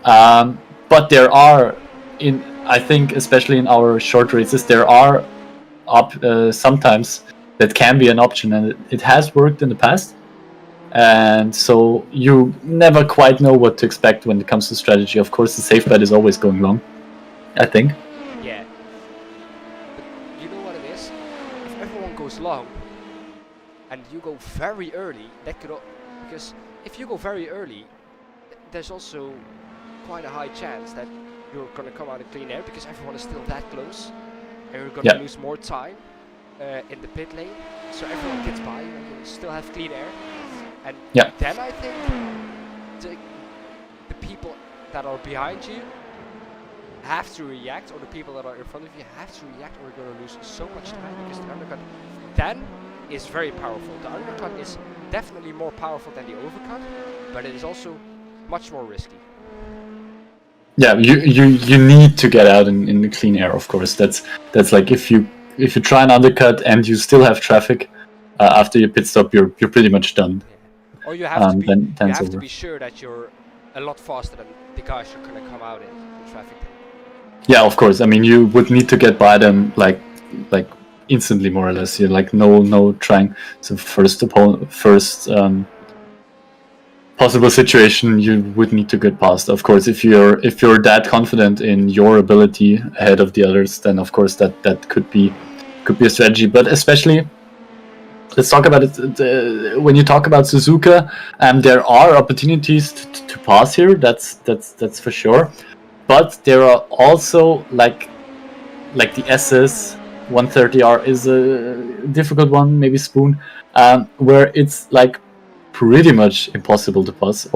But there are, I think, especially in our short races, there are sometimes that can be an option, and it has worked in the past. And so you never quite know what to expect when it comes to strategy. Of course, the safe bet is always going long, I think. Yeah. But you know what it is? If everyone goes long and you go very early, that could because if you go very early, there's also quite a high chance that you're gonna come out in clean air because everyone is still that close, and you're gonna lose more time in the pit lane. So everyone gets by you, and you still have clean air. And then I think the people that are behind you have to react, or the people that are in front of you have to react, or you're going to lose so much time, because the undercut then is very powerful. The undercut is definitely more powerful than the overcut, but it is also much more risky. Yeah, you need to get out in the clean air, of course. That's like if you try an undercut and you still have traffic after your pit stop, you're pretty much done. Or you have to to be sure that you're a lot faster than the guys you're gonna come out in traffic. Yeah, of course. I mean, you would need to get by them like instantly, more or less. You're like no trying. So first possible situation, you would need to get past. Of course, if you're that confident in your ability ahead of the others, then of course that could be a strategy. But especially, let's talk about it. When you talk about Suzuka, there are opportunities to pass here. That's for sure. But there are also like the SS 130R is a difficult one, maybe Spoon, where it's like pretty much impossible to pass,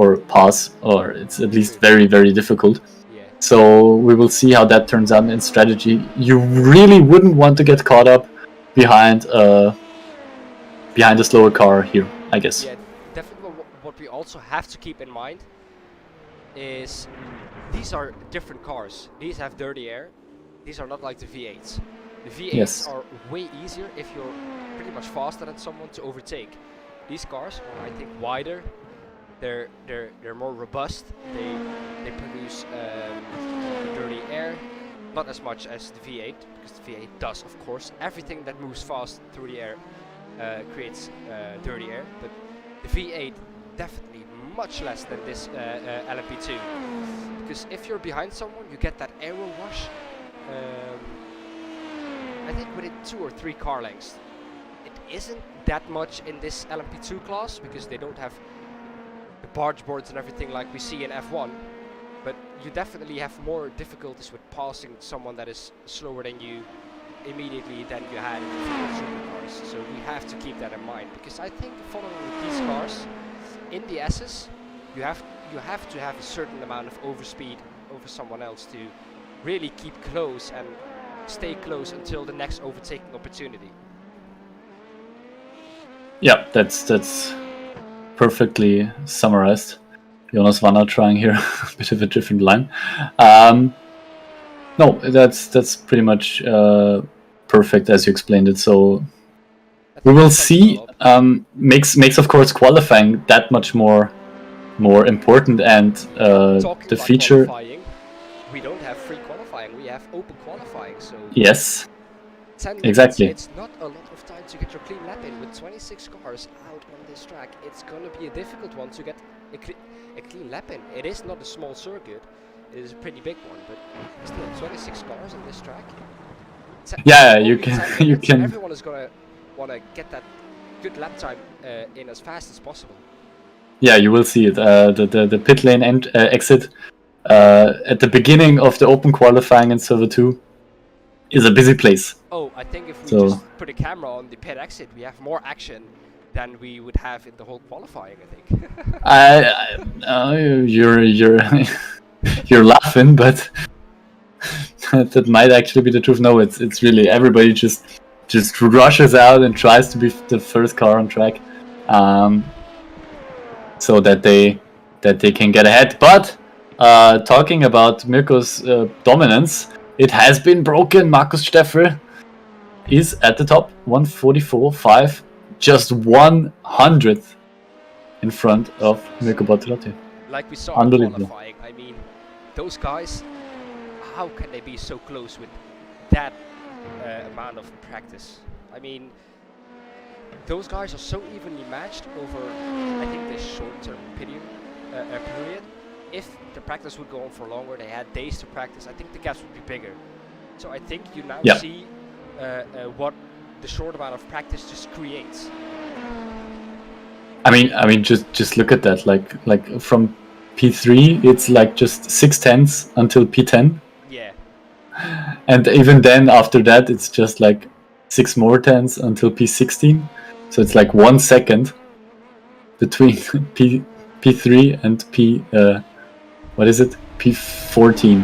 or it's at least very, very difficult. Yeah. So we will see how that turns out in strategy. You really wouldn't want to get caught up behind a slower car here, I guess. Yeah, definitely. What we also have to keep in mind is these are different cars. These have dirty air. These are not like the V8s. The V8s are way easier if you're pretty much faster than someone to overtake. These cars are, I think, wider. They're more robust. They produce dirty air, not as much as the V8, because the V8 does, of course. Everything that moves fast through the air creates dirty air, but the V8 definitely much less than this LMP2. Because if you're behind someone, you get that aero wash. I think within 2 or 3 car lengths. It isn't that much in this LMP2 class because they don't have the barge boards and everything like we see in F1. But you definitely have more difficulties with passing someone that is slower than you immediately than you had in the supercars. So we have to keep that in mind, because I think following with these cars in the S's, you have to have a certain amount of overspeed over someone else to really keep close and stay close until the next overtaking opportunity. Yeah, that's perfectly summarized. Jonas Wanner trying here a bit of a different line. No, that's pretty much perfect as you explained it. So we will see. Makes of course qualifying that much more important, and the feature. We don't have free qualifying. We have open qualifying. So Yes. 10 minutes, Exactly. it's not a lot of time to get your clean lap in. With 26 cars out on this track, it's gonna be a difficult one to get a clean lap in. It is not a small circuit, it is a pretty big one, but still 26 cars on this track. Yeah, Only you can 10 you minutes, can. everyone is gonna wanna get that good lap time in as fast as possible. Yeah, you will see it. The pit lane exit at the beginning of the open qualifying in server 2 is a busy place. Oh, I think if we So- just put a camera on the pit exit, we have more action than we would have in the whole qualifying, I think. You're you're laughing, but that might actually be the truth. No, it's really everybody just rushes out and tries to be the first car on track, so that they can get ahead. But talking about Mirko's dominance, it has been broken. Markus Steffel is at the top, 144.5, just 100th in front of Mirko Bortolotti. Like we saw in Unbelievable. qualifying, I mean, those guys, how can they be so close with that amount of practice? I mean, those guys are so evenly matched over, I think, this short-term period. If the practice would go on for longer, they had days to practice, I think the gaps would be bigger. So I think you now see what the short amount of practice just creates. I mean, just look at that. Like from P3, it's like just 6/10 until P10, Yeah. and even then after that, it's just like 6 more tenths until P16. So it's like 1 second between P3 and what is it? P14.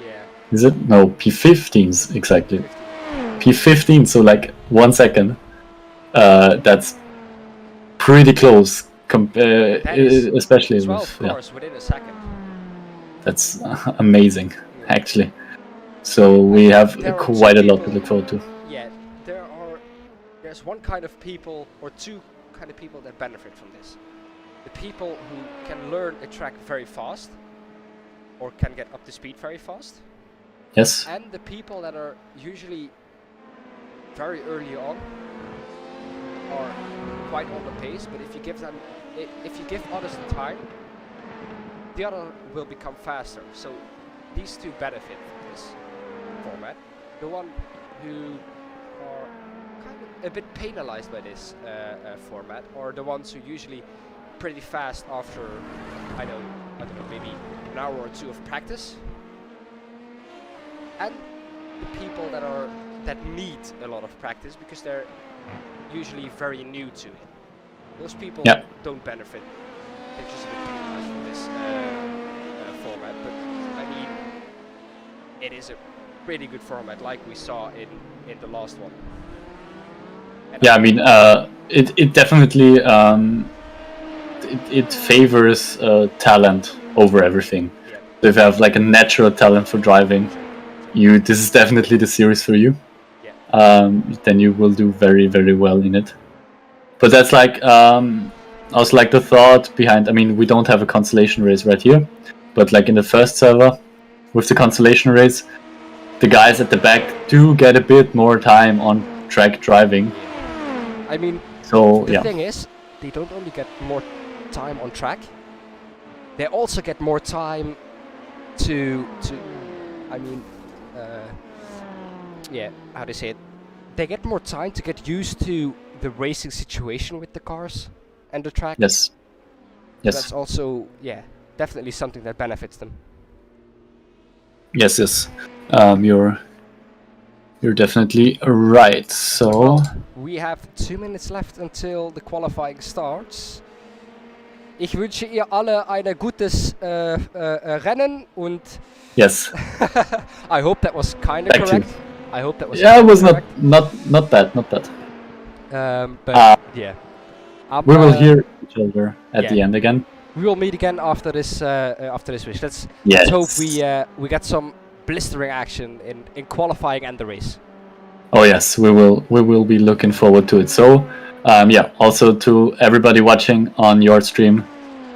Yeah. Is it? No, P15s exactly. P15. So like 1 second. That's pretty close, That is especially 12 with cars within a second. That's amazing, actually. So we have There are quite a two lot to people- look forward to. Yeah, there's one kind of people, or two kind of people that benefit from this. The people who can learn a track very fast, or can get up to speed very fast, Yes. and the people that are usually very early on are quite on the pace, but if you give others the time, the other will become faster. So these two benefit from this format. The one who are kind of a bit penalized by this format are the ones who usually pretty fast after I don't know, maybe an hour or two of practice, and the people that need a lot of practice because they're usually very new to it. Those people don't benefit. They're just a bit penalized from this format, but I mean, it is a pretty good format, like we saw in the last one. And Yeah, I mean, it definitely it favors talent over everything. Yeah. So if you have like a natural talent for driving, this is definitely the series for you. Yeah. Then you will do very, very well in it. But that's like also like the thought behind. I mean, we don't have a consolation race right here, but like in the first server with the consolation race, the guys at the back do get a bit more time on track driving. I mean, So the yeah, thing is, they don't only get more time on track, they also get more time to I mean, yeah, how do you say it? They get more time to get used to the racing situation with the cars and the track. yes, yes. That's also, yeah, definitely something that benefits them. Yes, yes. You're definitely right. So Well, we have 2 minutes left until the qualifying starts. Ich wünsche ihr alle ein gutes Rennen und yes, I hope that was kind of Thank you. correct. I hope that was yeah, it kinda was correct. not bad. But yeah, We will hear each other at yeah. the end again. We will meet again after this race. Let's Yes. hope we get some blistering action in qualifying and the race. Oh yes, we will be looking forward to it. So yeah, also to everybody watching on your stream,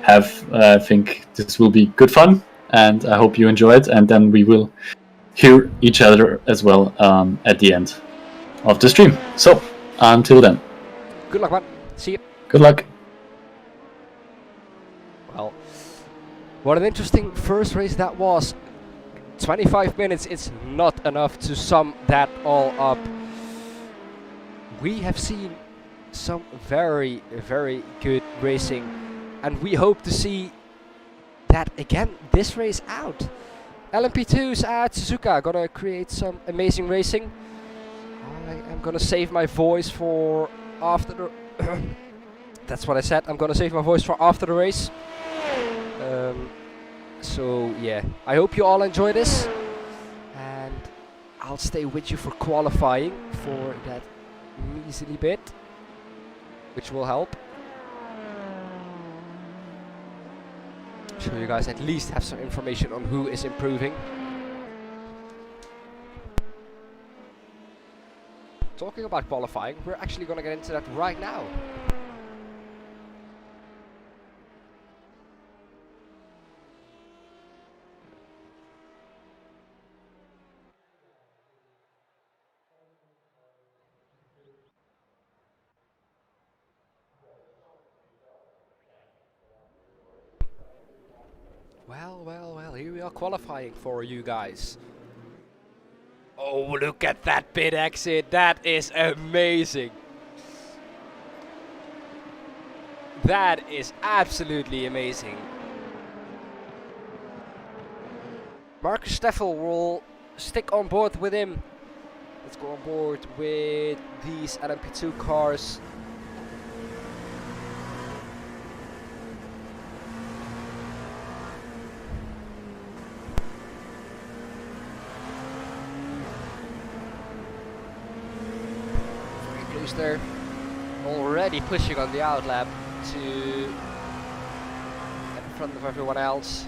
I think this will be good fun, and I hope you enjoy it. And then we will hear each other as well at the end of the stream. So until then, Good luck, man. See you. good luck. Well, what an interesting first race that was. 25 minutes, it's not enough to sum that all up. We have seen some very, very good racing, and we hope to see that again this race out. LMP2's at Suzuka gonna create some amazing racing. I am gonna save my voice for after the that's what I said, I'm gonna save my voice for after the race. So yeah, I hope you all enjoy this, and I'll stay with you for qualifying for that measly bit, which will help. So you guys at least have some information on who is improving. Talking about qualifying, we're actually gonna get into that right now. Well, here we are qualifying for you guys. Oh, look at that pit exit. That is amazing. That is absolutely amazing. Marcus Steffel will stick on board with him. Let's go on board with these LMP2 cars. There, already pushing on the outlap to get in front of everyone else.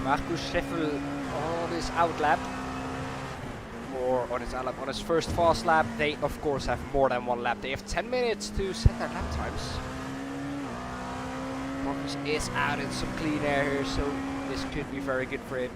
Marcus Steffel on his outlap, or on his first fast lap. They of course have more than one lap. They have 10 minutes to set their lap times. Marcus is out in some clean air here, so this could be very good for him.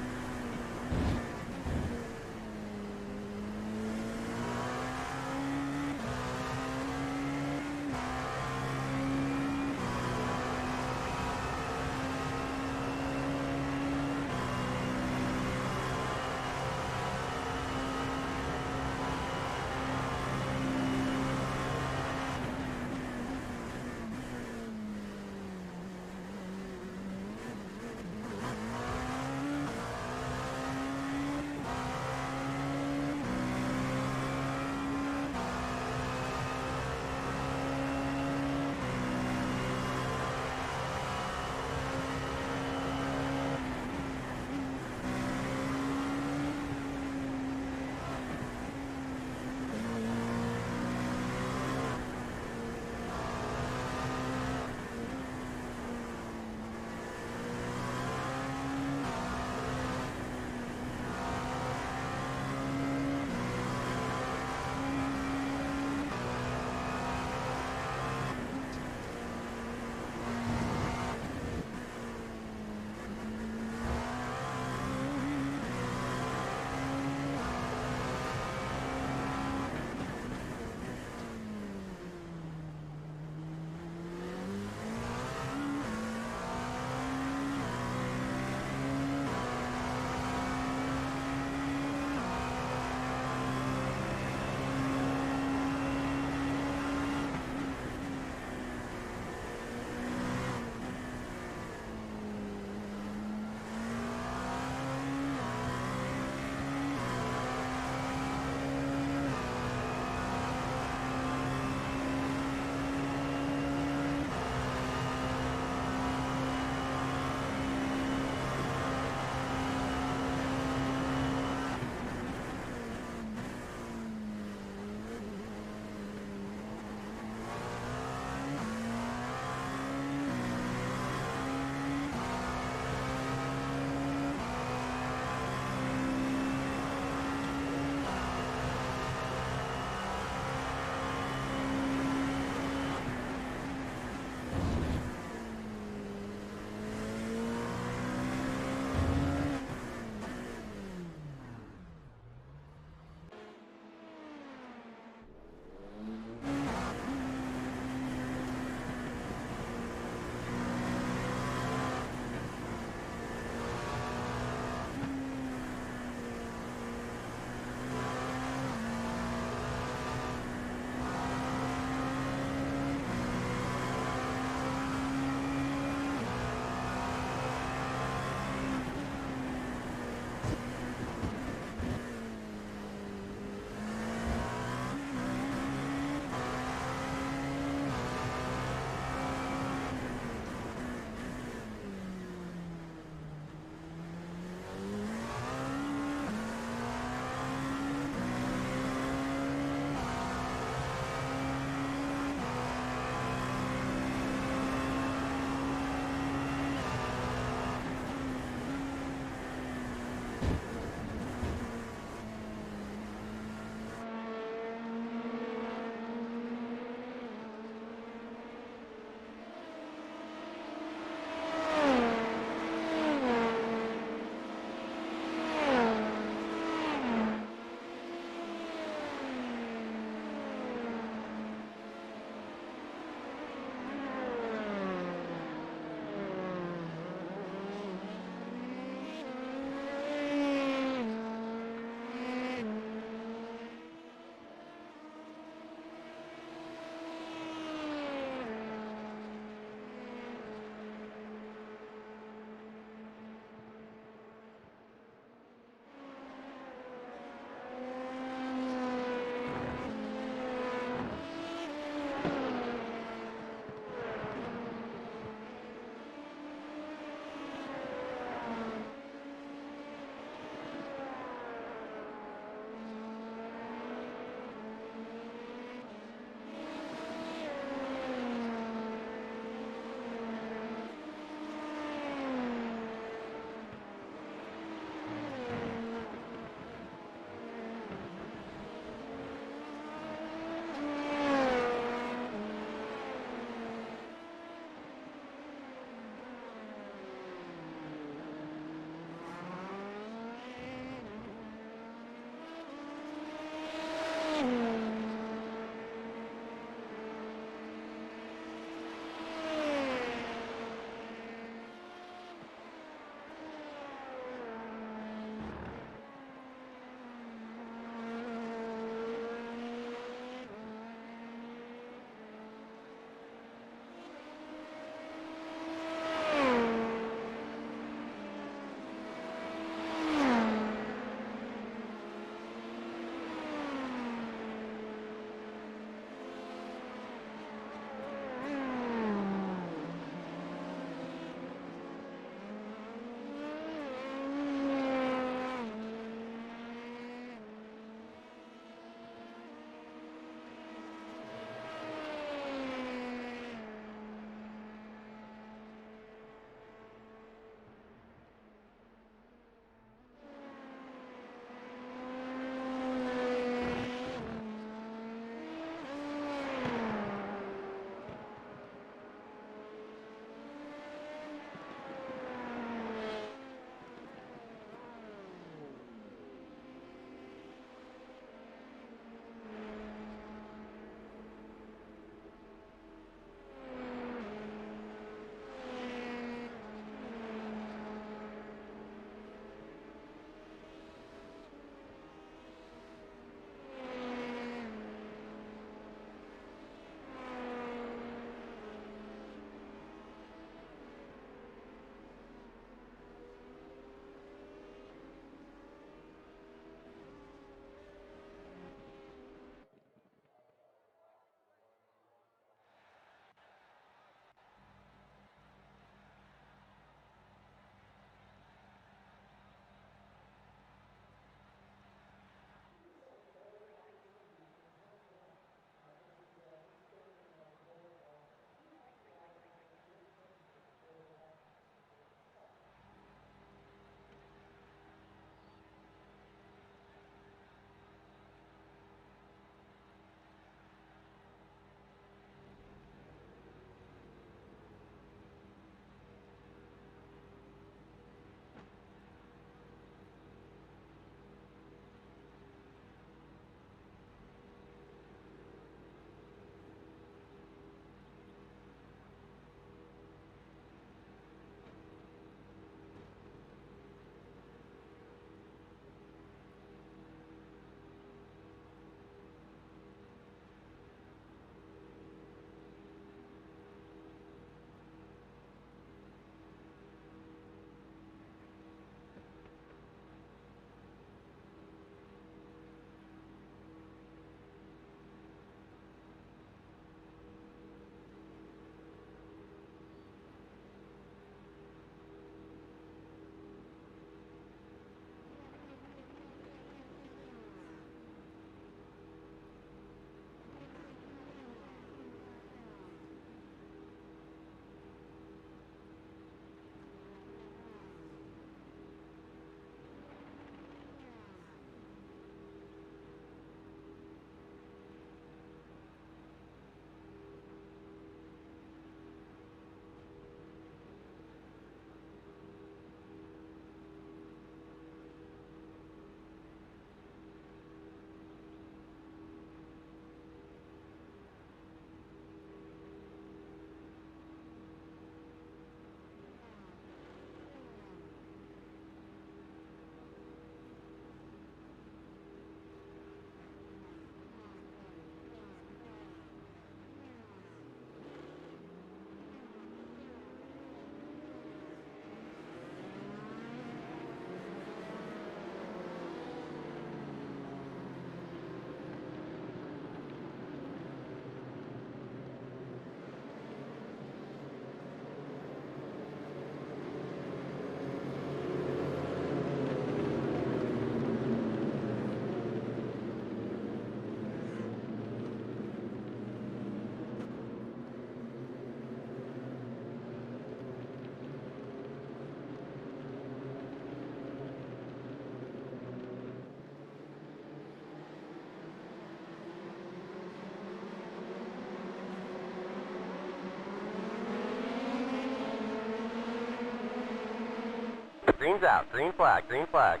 Green's out. Green flag. Green flag.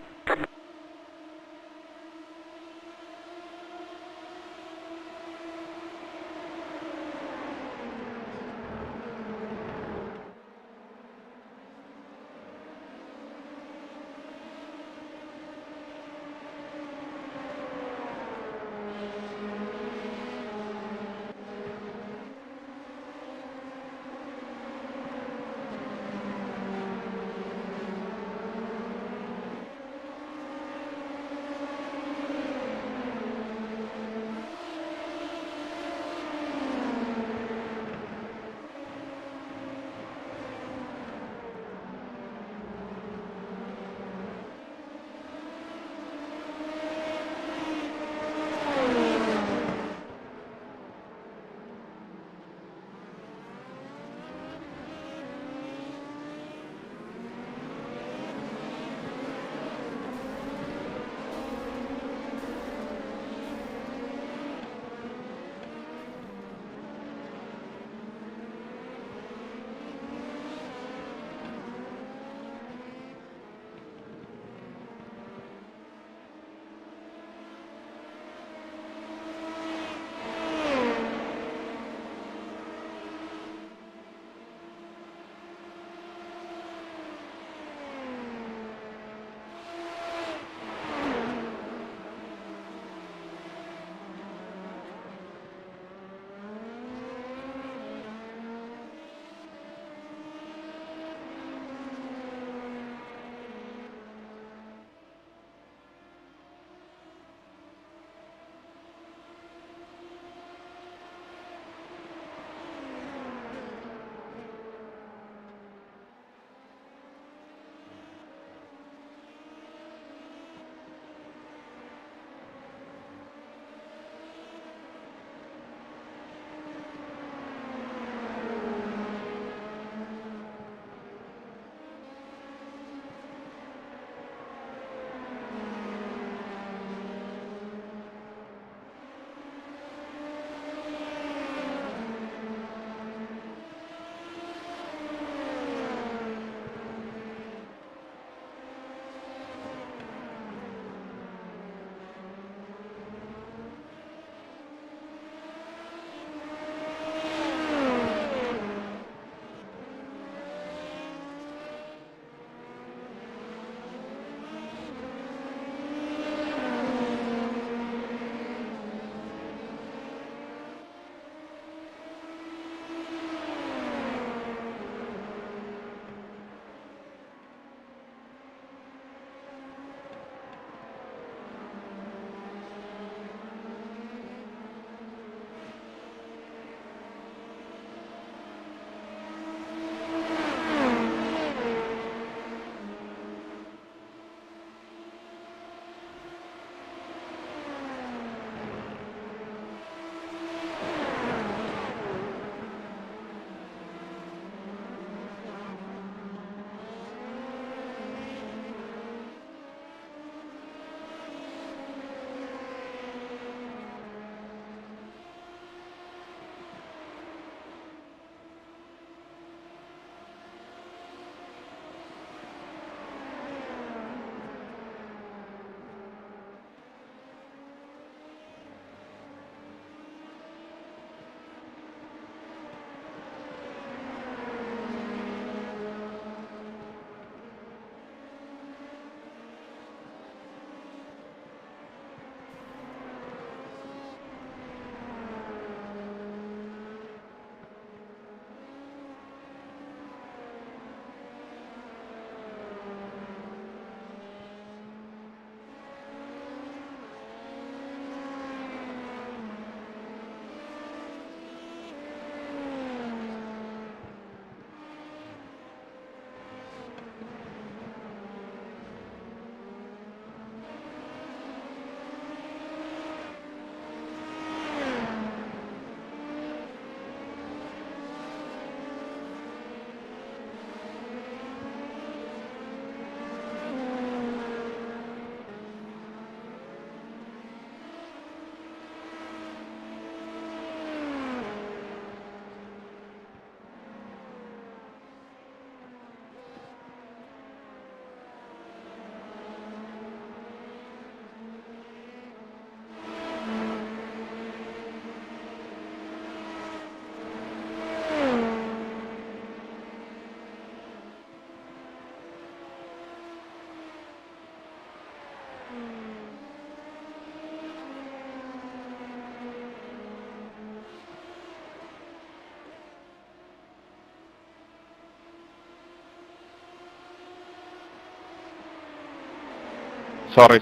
Sorry.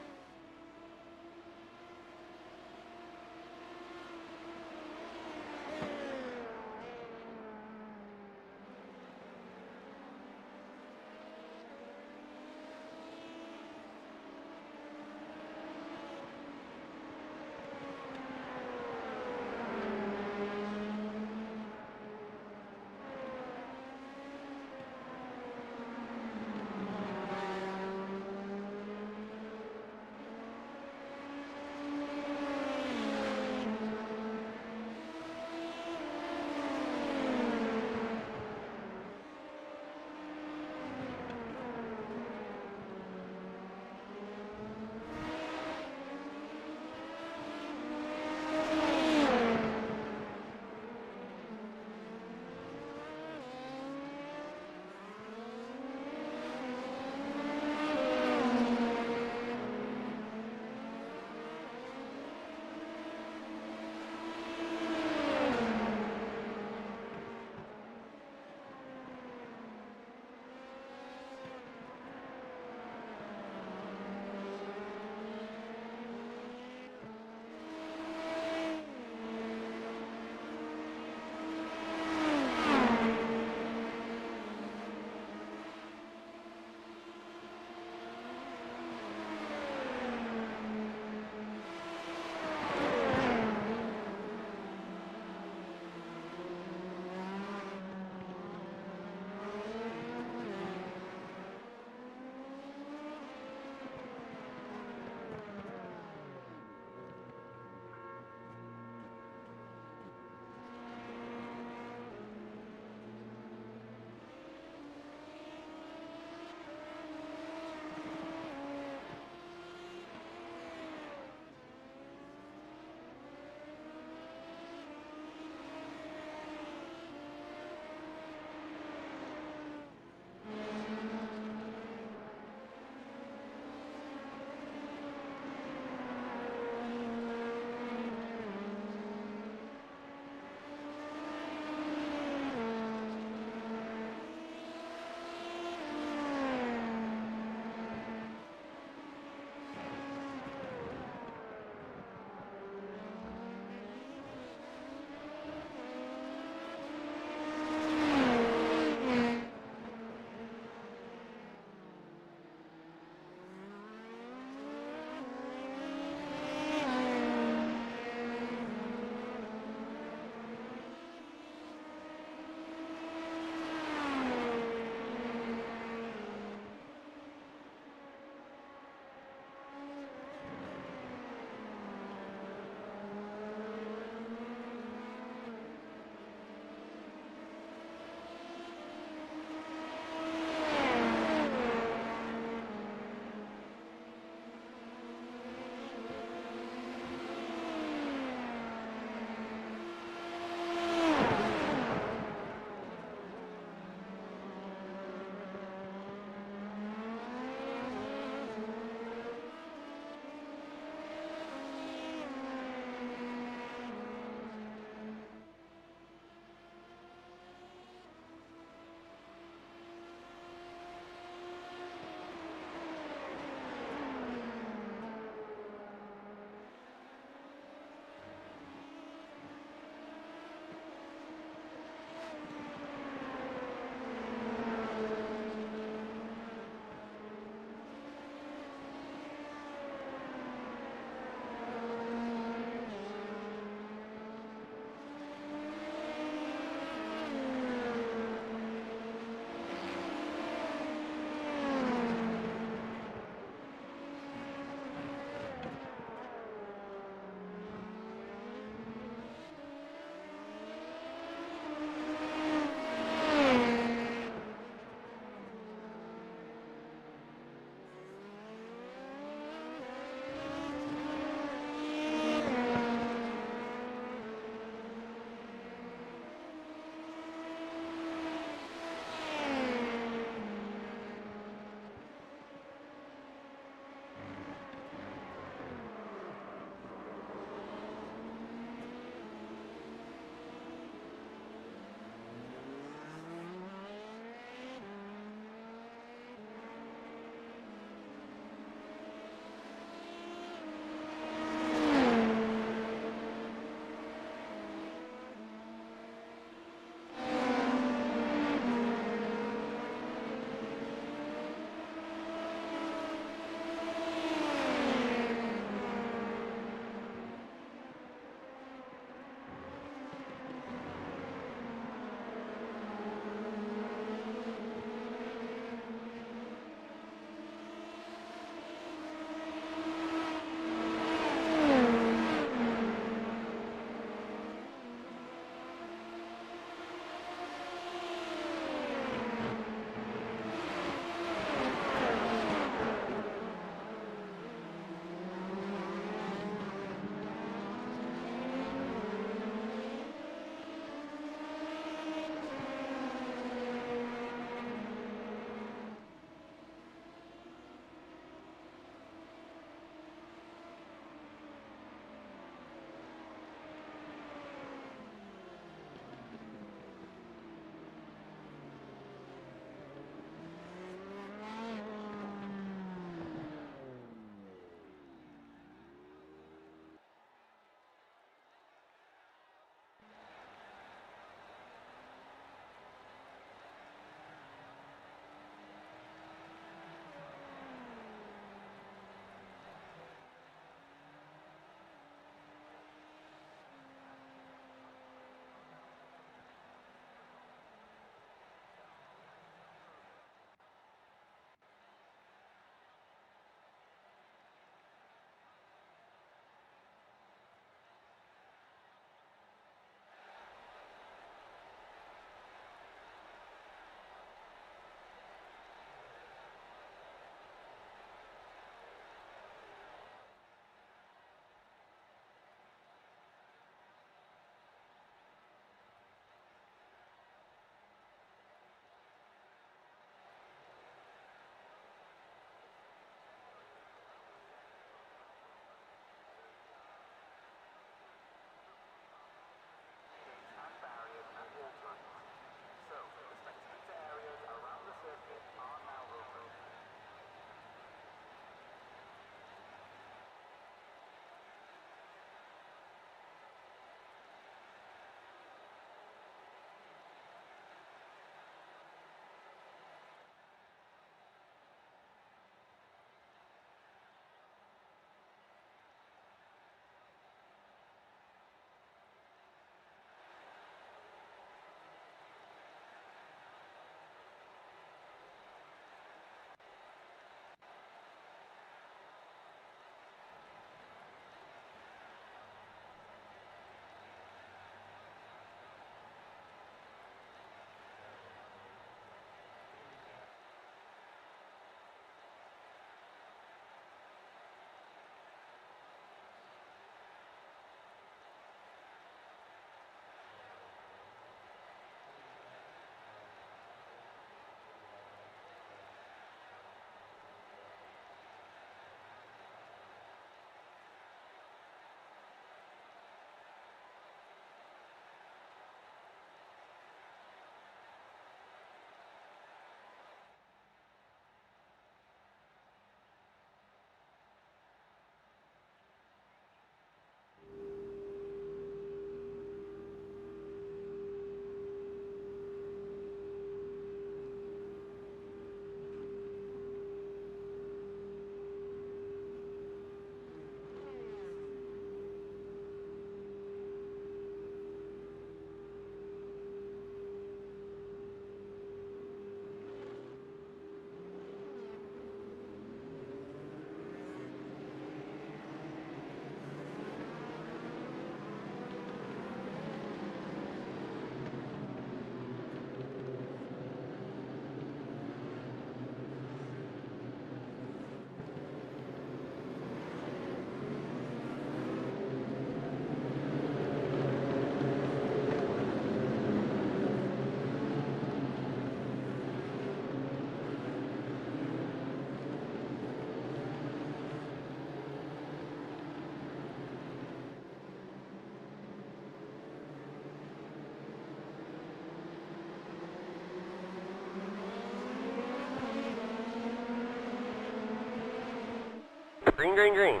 Green, green, green.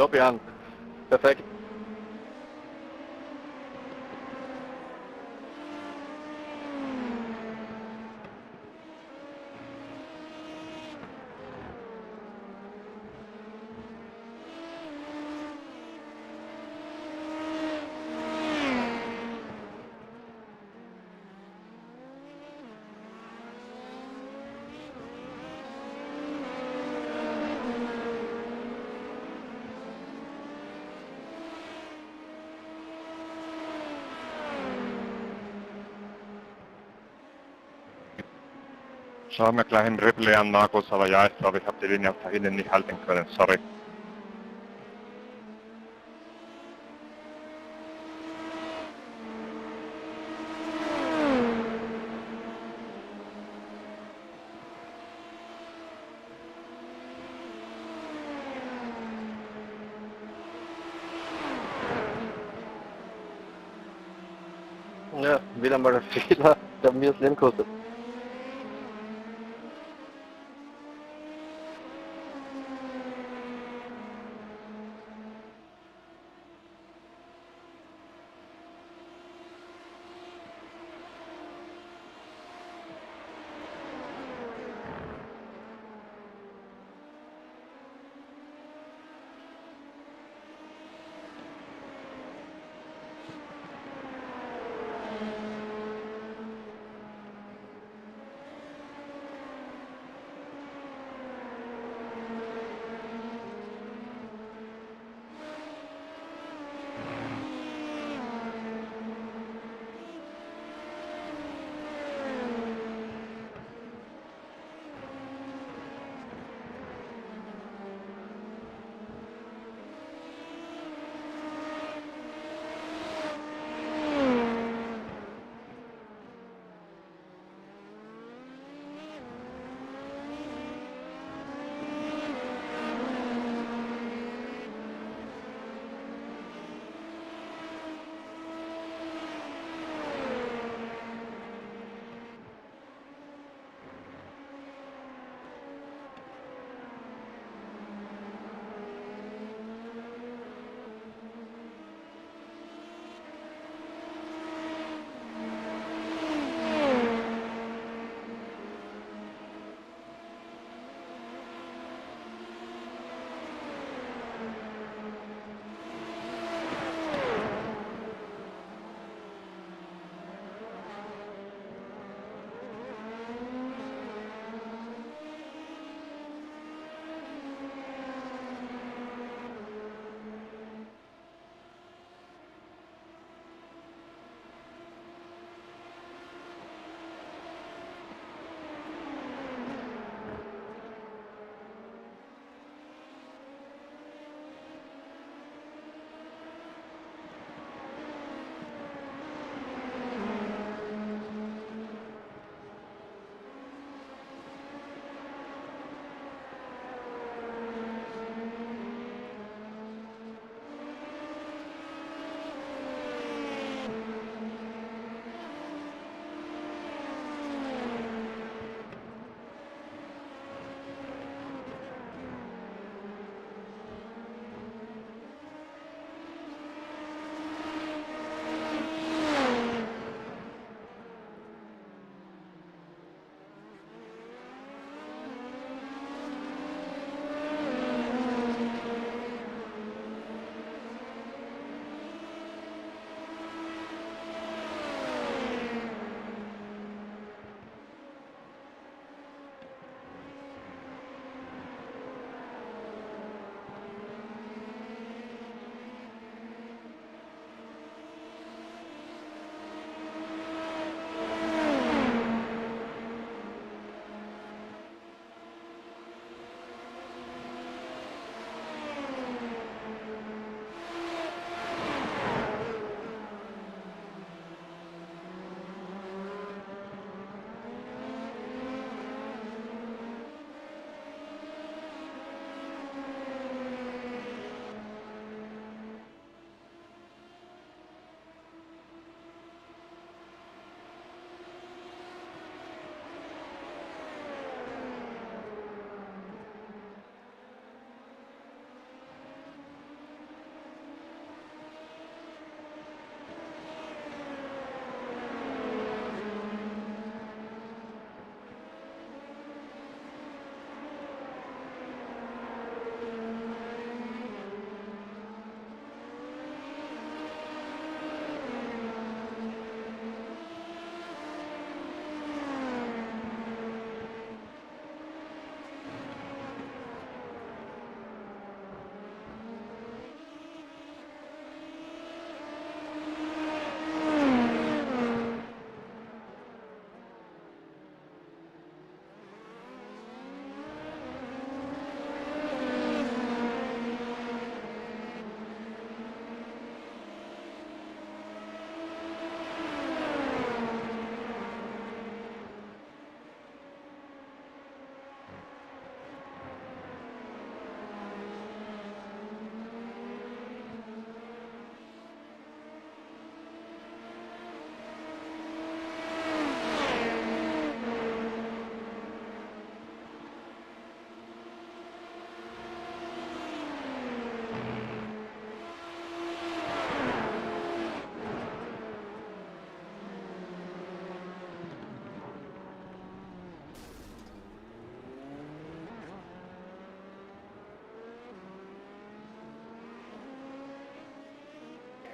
Top, Jan. Perfekt. Schauen wir gleich im Replay an, Markus, aber ja, ich glaube, ich habe die Linie da hinten nicht halten können, sorry. Ja, wieder mal ein Fehler, der mir das Leben kostet.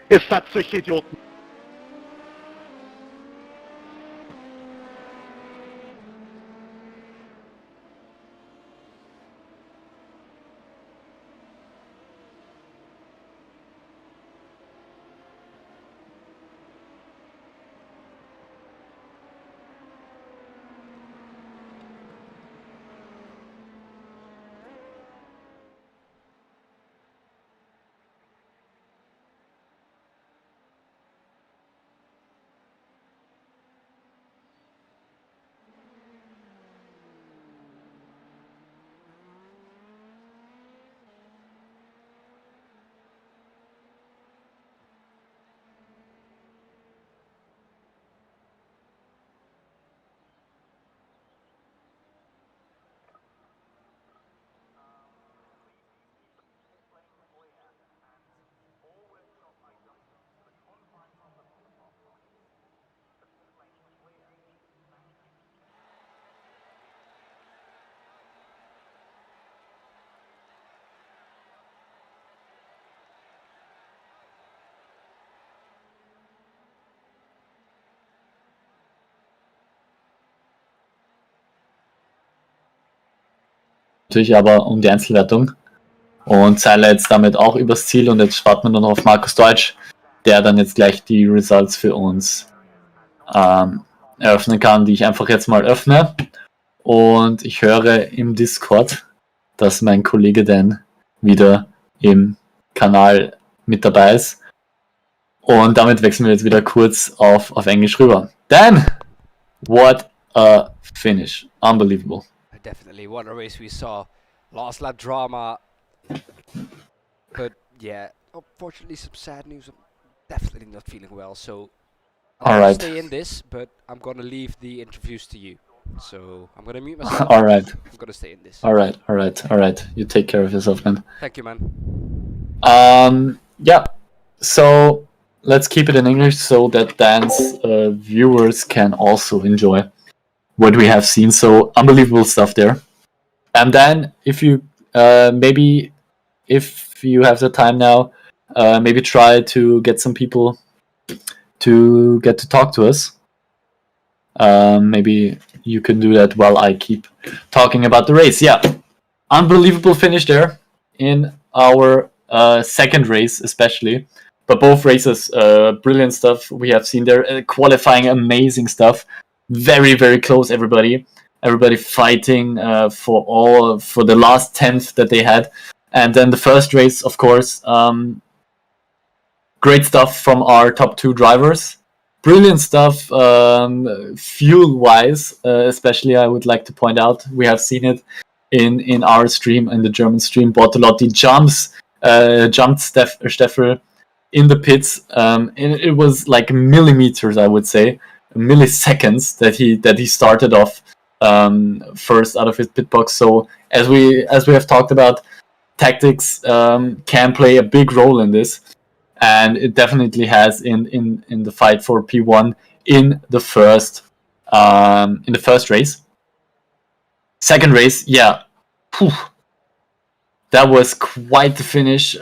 Ihr seid solche Idioten. Natürlich aber um die Einzelwertung. Und Seiler jetzt damit auch übers Ziel und jetzt warten wir nur noch auf Markus Deutsch, der dann jetzt gleich die Results für uns eröffnen kann, die ich einfach jetzt mal öffne. Und ich höre im Discord, dass mein Kollege Dan wieder im Kanal mit dabei ist. Und damit wechseln wir jetzt wieder kurz auf Englisch rüber. Dan, what a finish. Unbelievable. Definitely, what a race we saw. Last lap drama. But yeah, unfortunately some sad news. I'm definitely not feeling well, so All I'll right. stay in this, but I'm gonna leave the interviews to you. So I'm gonna mute myself. All right. I'm gonna stay in this. All right. You take care of yourself, man. Thank you, man. Yeah. So let's keep it in English so that Dan's viewers can also enjoy what we have seen. So unbelievable stuff there. And then if you maybe if you have the time now, maybe try to get some people to get to talk to us. Maybe you can do that while I keep talking about the race. Yeah, unbelievable finish there in our second race, especially. But both races, brilliant stuff we have seen there. Qualifying, amazing stuff. Very, very close, everybody fighting for the last 10th that they had. And then the first race, of course, great stuff from our top two drivers. Brilliant stuff fuel-wise, especially I would like to point out. We have seen it in our stream, in the German stream. Bortolotti jumped Steffel in the pits. And it was like millimeters, I would say, milliseconds that he started off first out of his pit box. So as we have talked about, tactics can play a big role in this, and it definitely has in the fight for P1 in the first race. Second race, yeah, whew, that was quite the finish.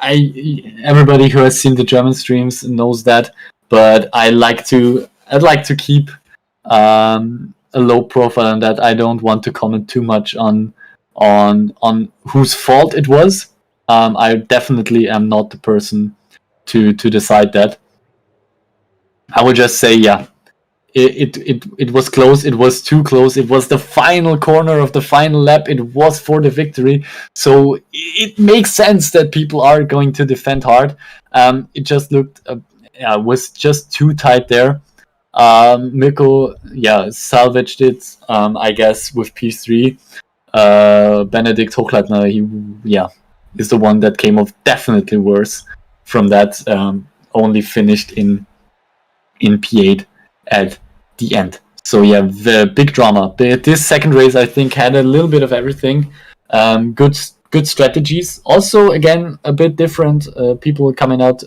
Everybody who has seen the German streams knows that, but I'd like to keep a low profile on that. I don't want to comment too much on whose fault it was. I definitely am not the person to decide that. I would just say, yeah, it was close. It was too close. It was the final corner of the final lap. It was for the victory. So it makes sense that people are going to defend hard. It just looked, was just too tight there. Mirko, salvaged it, I guess, with P3. Benedikt Hochleitner, he is the one that came off definitely worse from that. Only finished in P8 at the end. So yeah, the big drama. This second race, I think, had a little bit of everything. Good strategies. Also, again, a bit different. People coming out,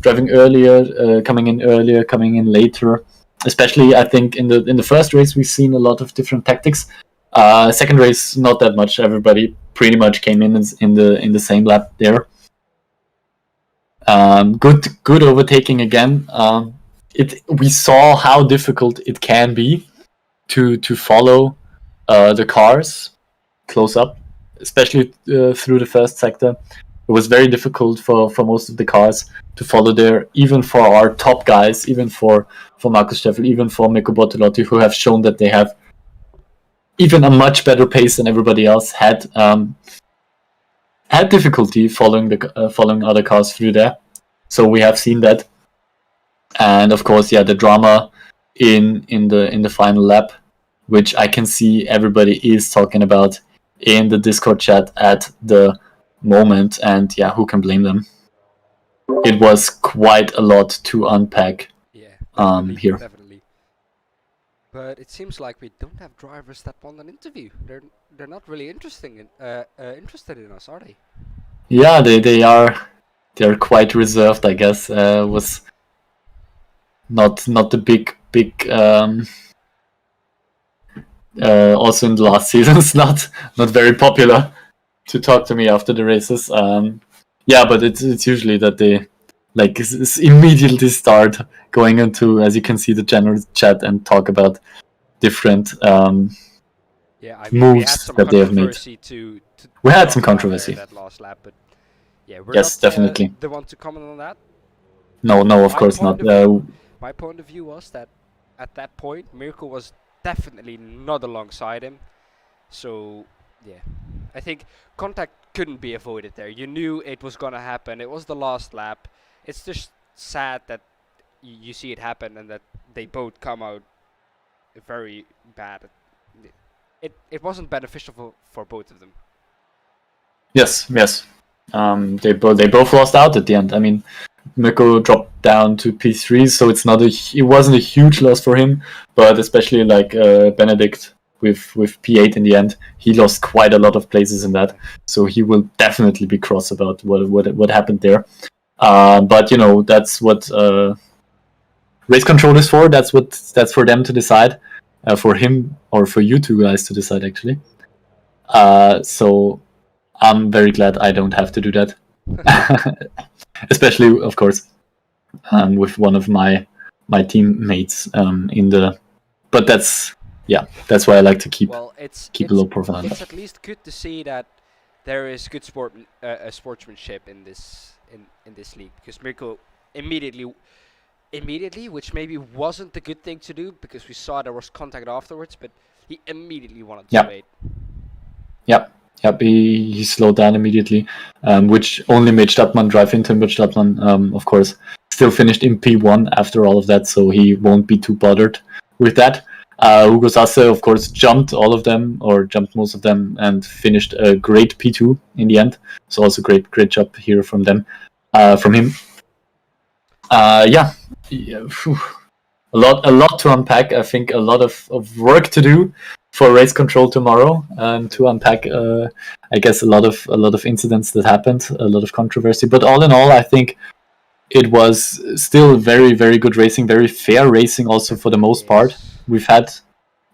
driving earlier, coming in earlier, coming in later. Especially, I think in the first race, we've seen a lot of different tactics. Second race, not that much. Everybody pretty much came in the same lap there. Good overtaking again. We saw how difficult it can be to follow the cars close up, especially through the first sector. It was very difficult for most of the cars to follow there, even for our top guys, even for Markus Steffel, even for Mikko Bortolotti, who have shown that they have even a much better pace than everybody else, had difficulty following other cars through there. So we have seen that, and of course, yeah, the drama in the final lap, which I can see everybody is talking about in the Discord chat at the moment, and yeah, who can blame them? It was quite a lot to unpack. Yeah, here. Definitely. But it seems like we don't have drivers that want an interview. They're not really interested in us, are they? Yeah, they're quite reserved, I guess. Was not the big also in the last seasons, not very popular to talk to me after the races. Yeah, but it's usually that they immediately start going into, as you can see, the general chat and talk about different moves that they have made. We had some controversy. That last lap, but yeah, we're yes, not, definitely. The one to comment on that. No, of course not. My point of view was that at that point, Mirko was definitely not alongside him. So yeah, I think contact couldn't be avoided there. You knew it was gonna happen. It was the last lap. It's just sad that you see it happen and that they both come out very bad. It wasn't beneficial for both of them. Yes. They both lost out at the end. I mean, Mirko dropped down to P3, so it wasn't a huge loss for him, but especially like Benedict with P8 in the end, he lost quite a lot of places in that, so he will definitely be cross about what happened there. But you know, that's what race control is for. That's for them to decide, for him or for you two guys to decide actually. So I'm very glad I don't have to do that. Especially, of course, with one of my teammates in the. But that's why I like to keep a low profile. It's at least good to see that there is good sportsmanship in this league, because Mirko immediately, which maybe wasn't the good thing to do because we saw there was contact afterwards, but he immediately wanted to wait. Yep, he slowed down immediately, which only made Stadtmann drive into him, but Stadtmann, of course, still finished in P1 after all of that, so he won't be too bothered with that. Hugo Sasse, of course, jumped most of them, and finished a great P2 in the end. So also great job here from him. A lot to unpack. I think a lot of work to do for race control tomorrow, and to unpack, I guess, a lot of incidents that happened, a lot of controversy. But all in all, I think it was still very, very good racing, very fair racing also for the most part. We've had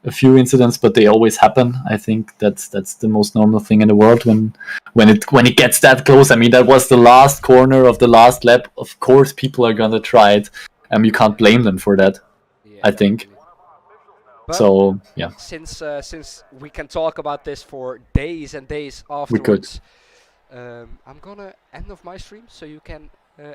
a few incidents, but they always happen. I think that's the most normal thing in the world when it gets that close. I mean, that was the last corner of the last lap. Of course, people are gonna try it, and you can't blame them for that. Yeah, I think. But so yeah. Since we can talk about this for days and days afterwards, I'm gonna end off my stream so you can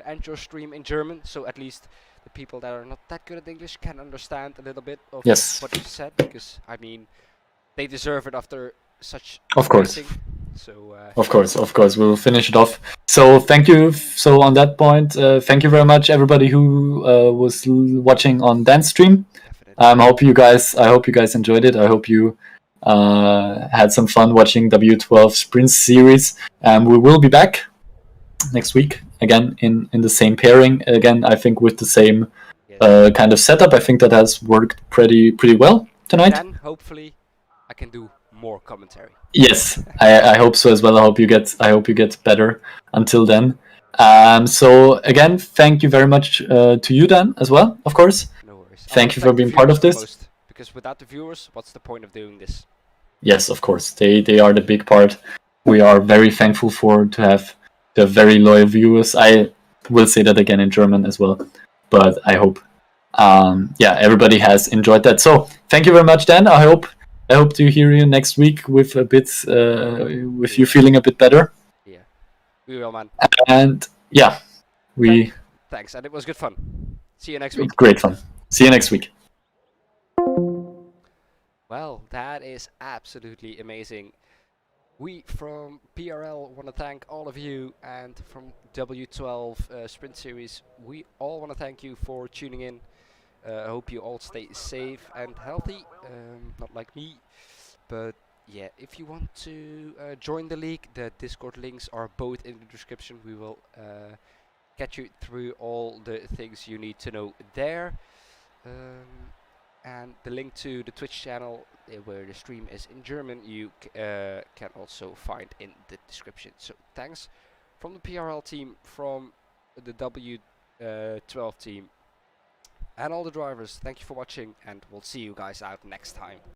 end your stream in German, so at least the people that are not that good at English can understand a little bit of what you said, because I mean, they deserve it after such racing. So of course, we'll finish it off. So thank you. So on that point, thank you very much, everybody who was watching on Dan's stream. I hope you guys enjoyed it. I hope you had some fun watching W12 Sprint Series. We will be back next week again in the same pairing. Again, I think with the same kind of setup. I think that has worked pretty well tonight. Then hopefully I can do more commentary. Yes, I hope so as well. I hope you get better until then. So again, thank you very much to you, Dan, as well, of course. No worries. Thank you for being part of this. Because without the viewers, what's the point of doing this? Yes, of course. They are the big part. We are very thankful to have very loyal viewers. will say that again in German as well. But I hope, everybody has enjoyed that. So thank you very much, Dan. I hope to hear you next week with a bit, with you feeling a bit better. Yeah, we will, man. And Thanks, and it was good fun. See you next week. Great fun. See you next week. Well, that is absolutely amazing. We from PRL want to thank all of you, and from W12 Sprint Series, we all want to thank you for tuning in. I hope you all stay safe and healthy, not like me. But yeah, if you want to join the league, the Discord links are both in the description. We will get you through all the things you need to know there. And the link to the Twitch channel where the stream is in German you can also find in the description. So thanks from the PRL team, from the W12 team, and all the drivers. Thank you for watching, and we'll see you guys out next time.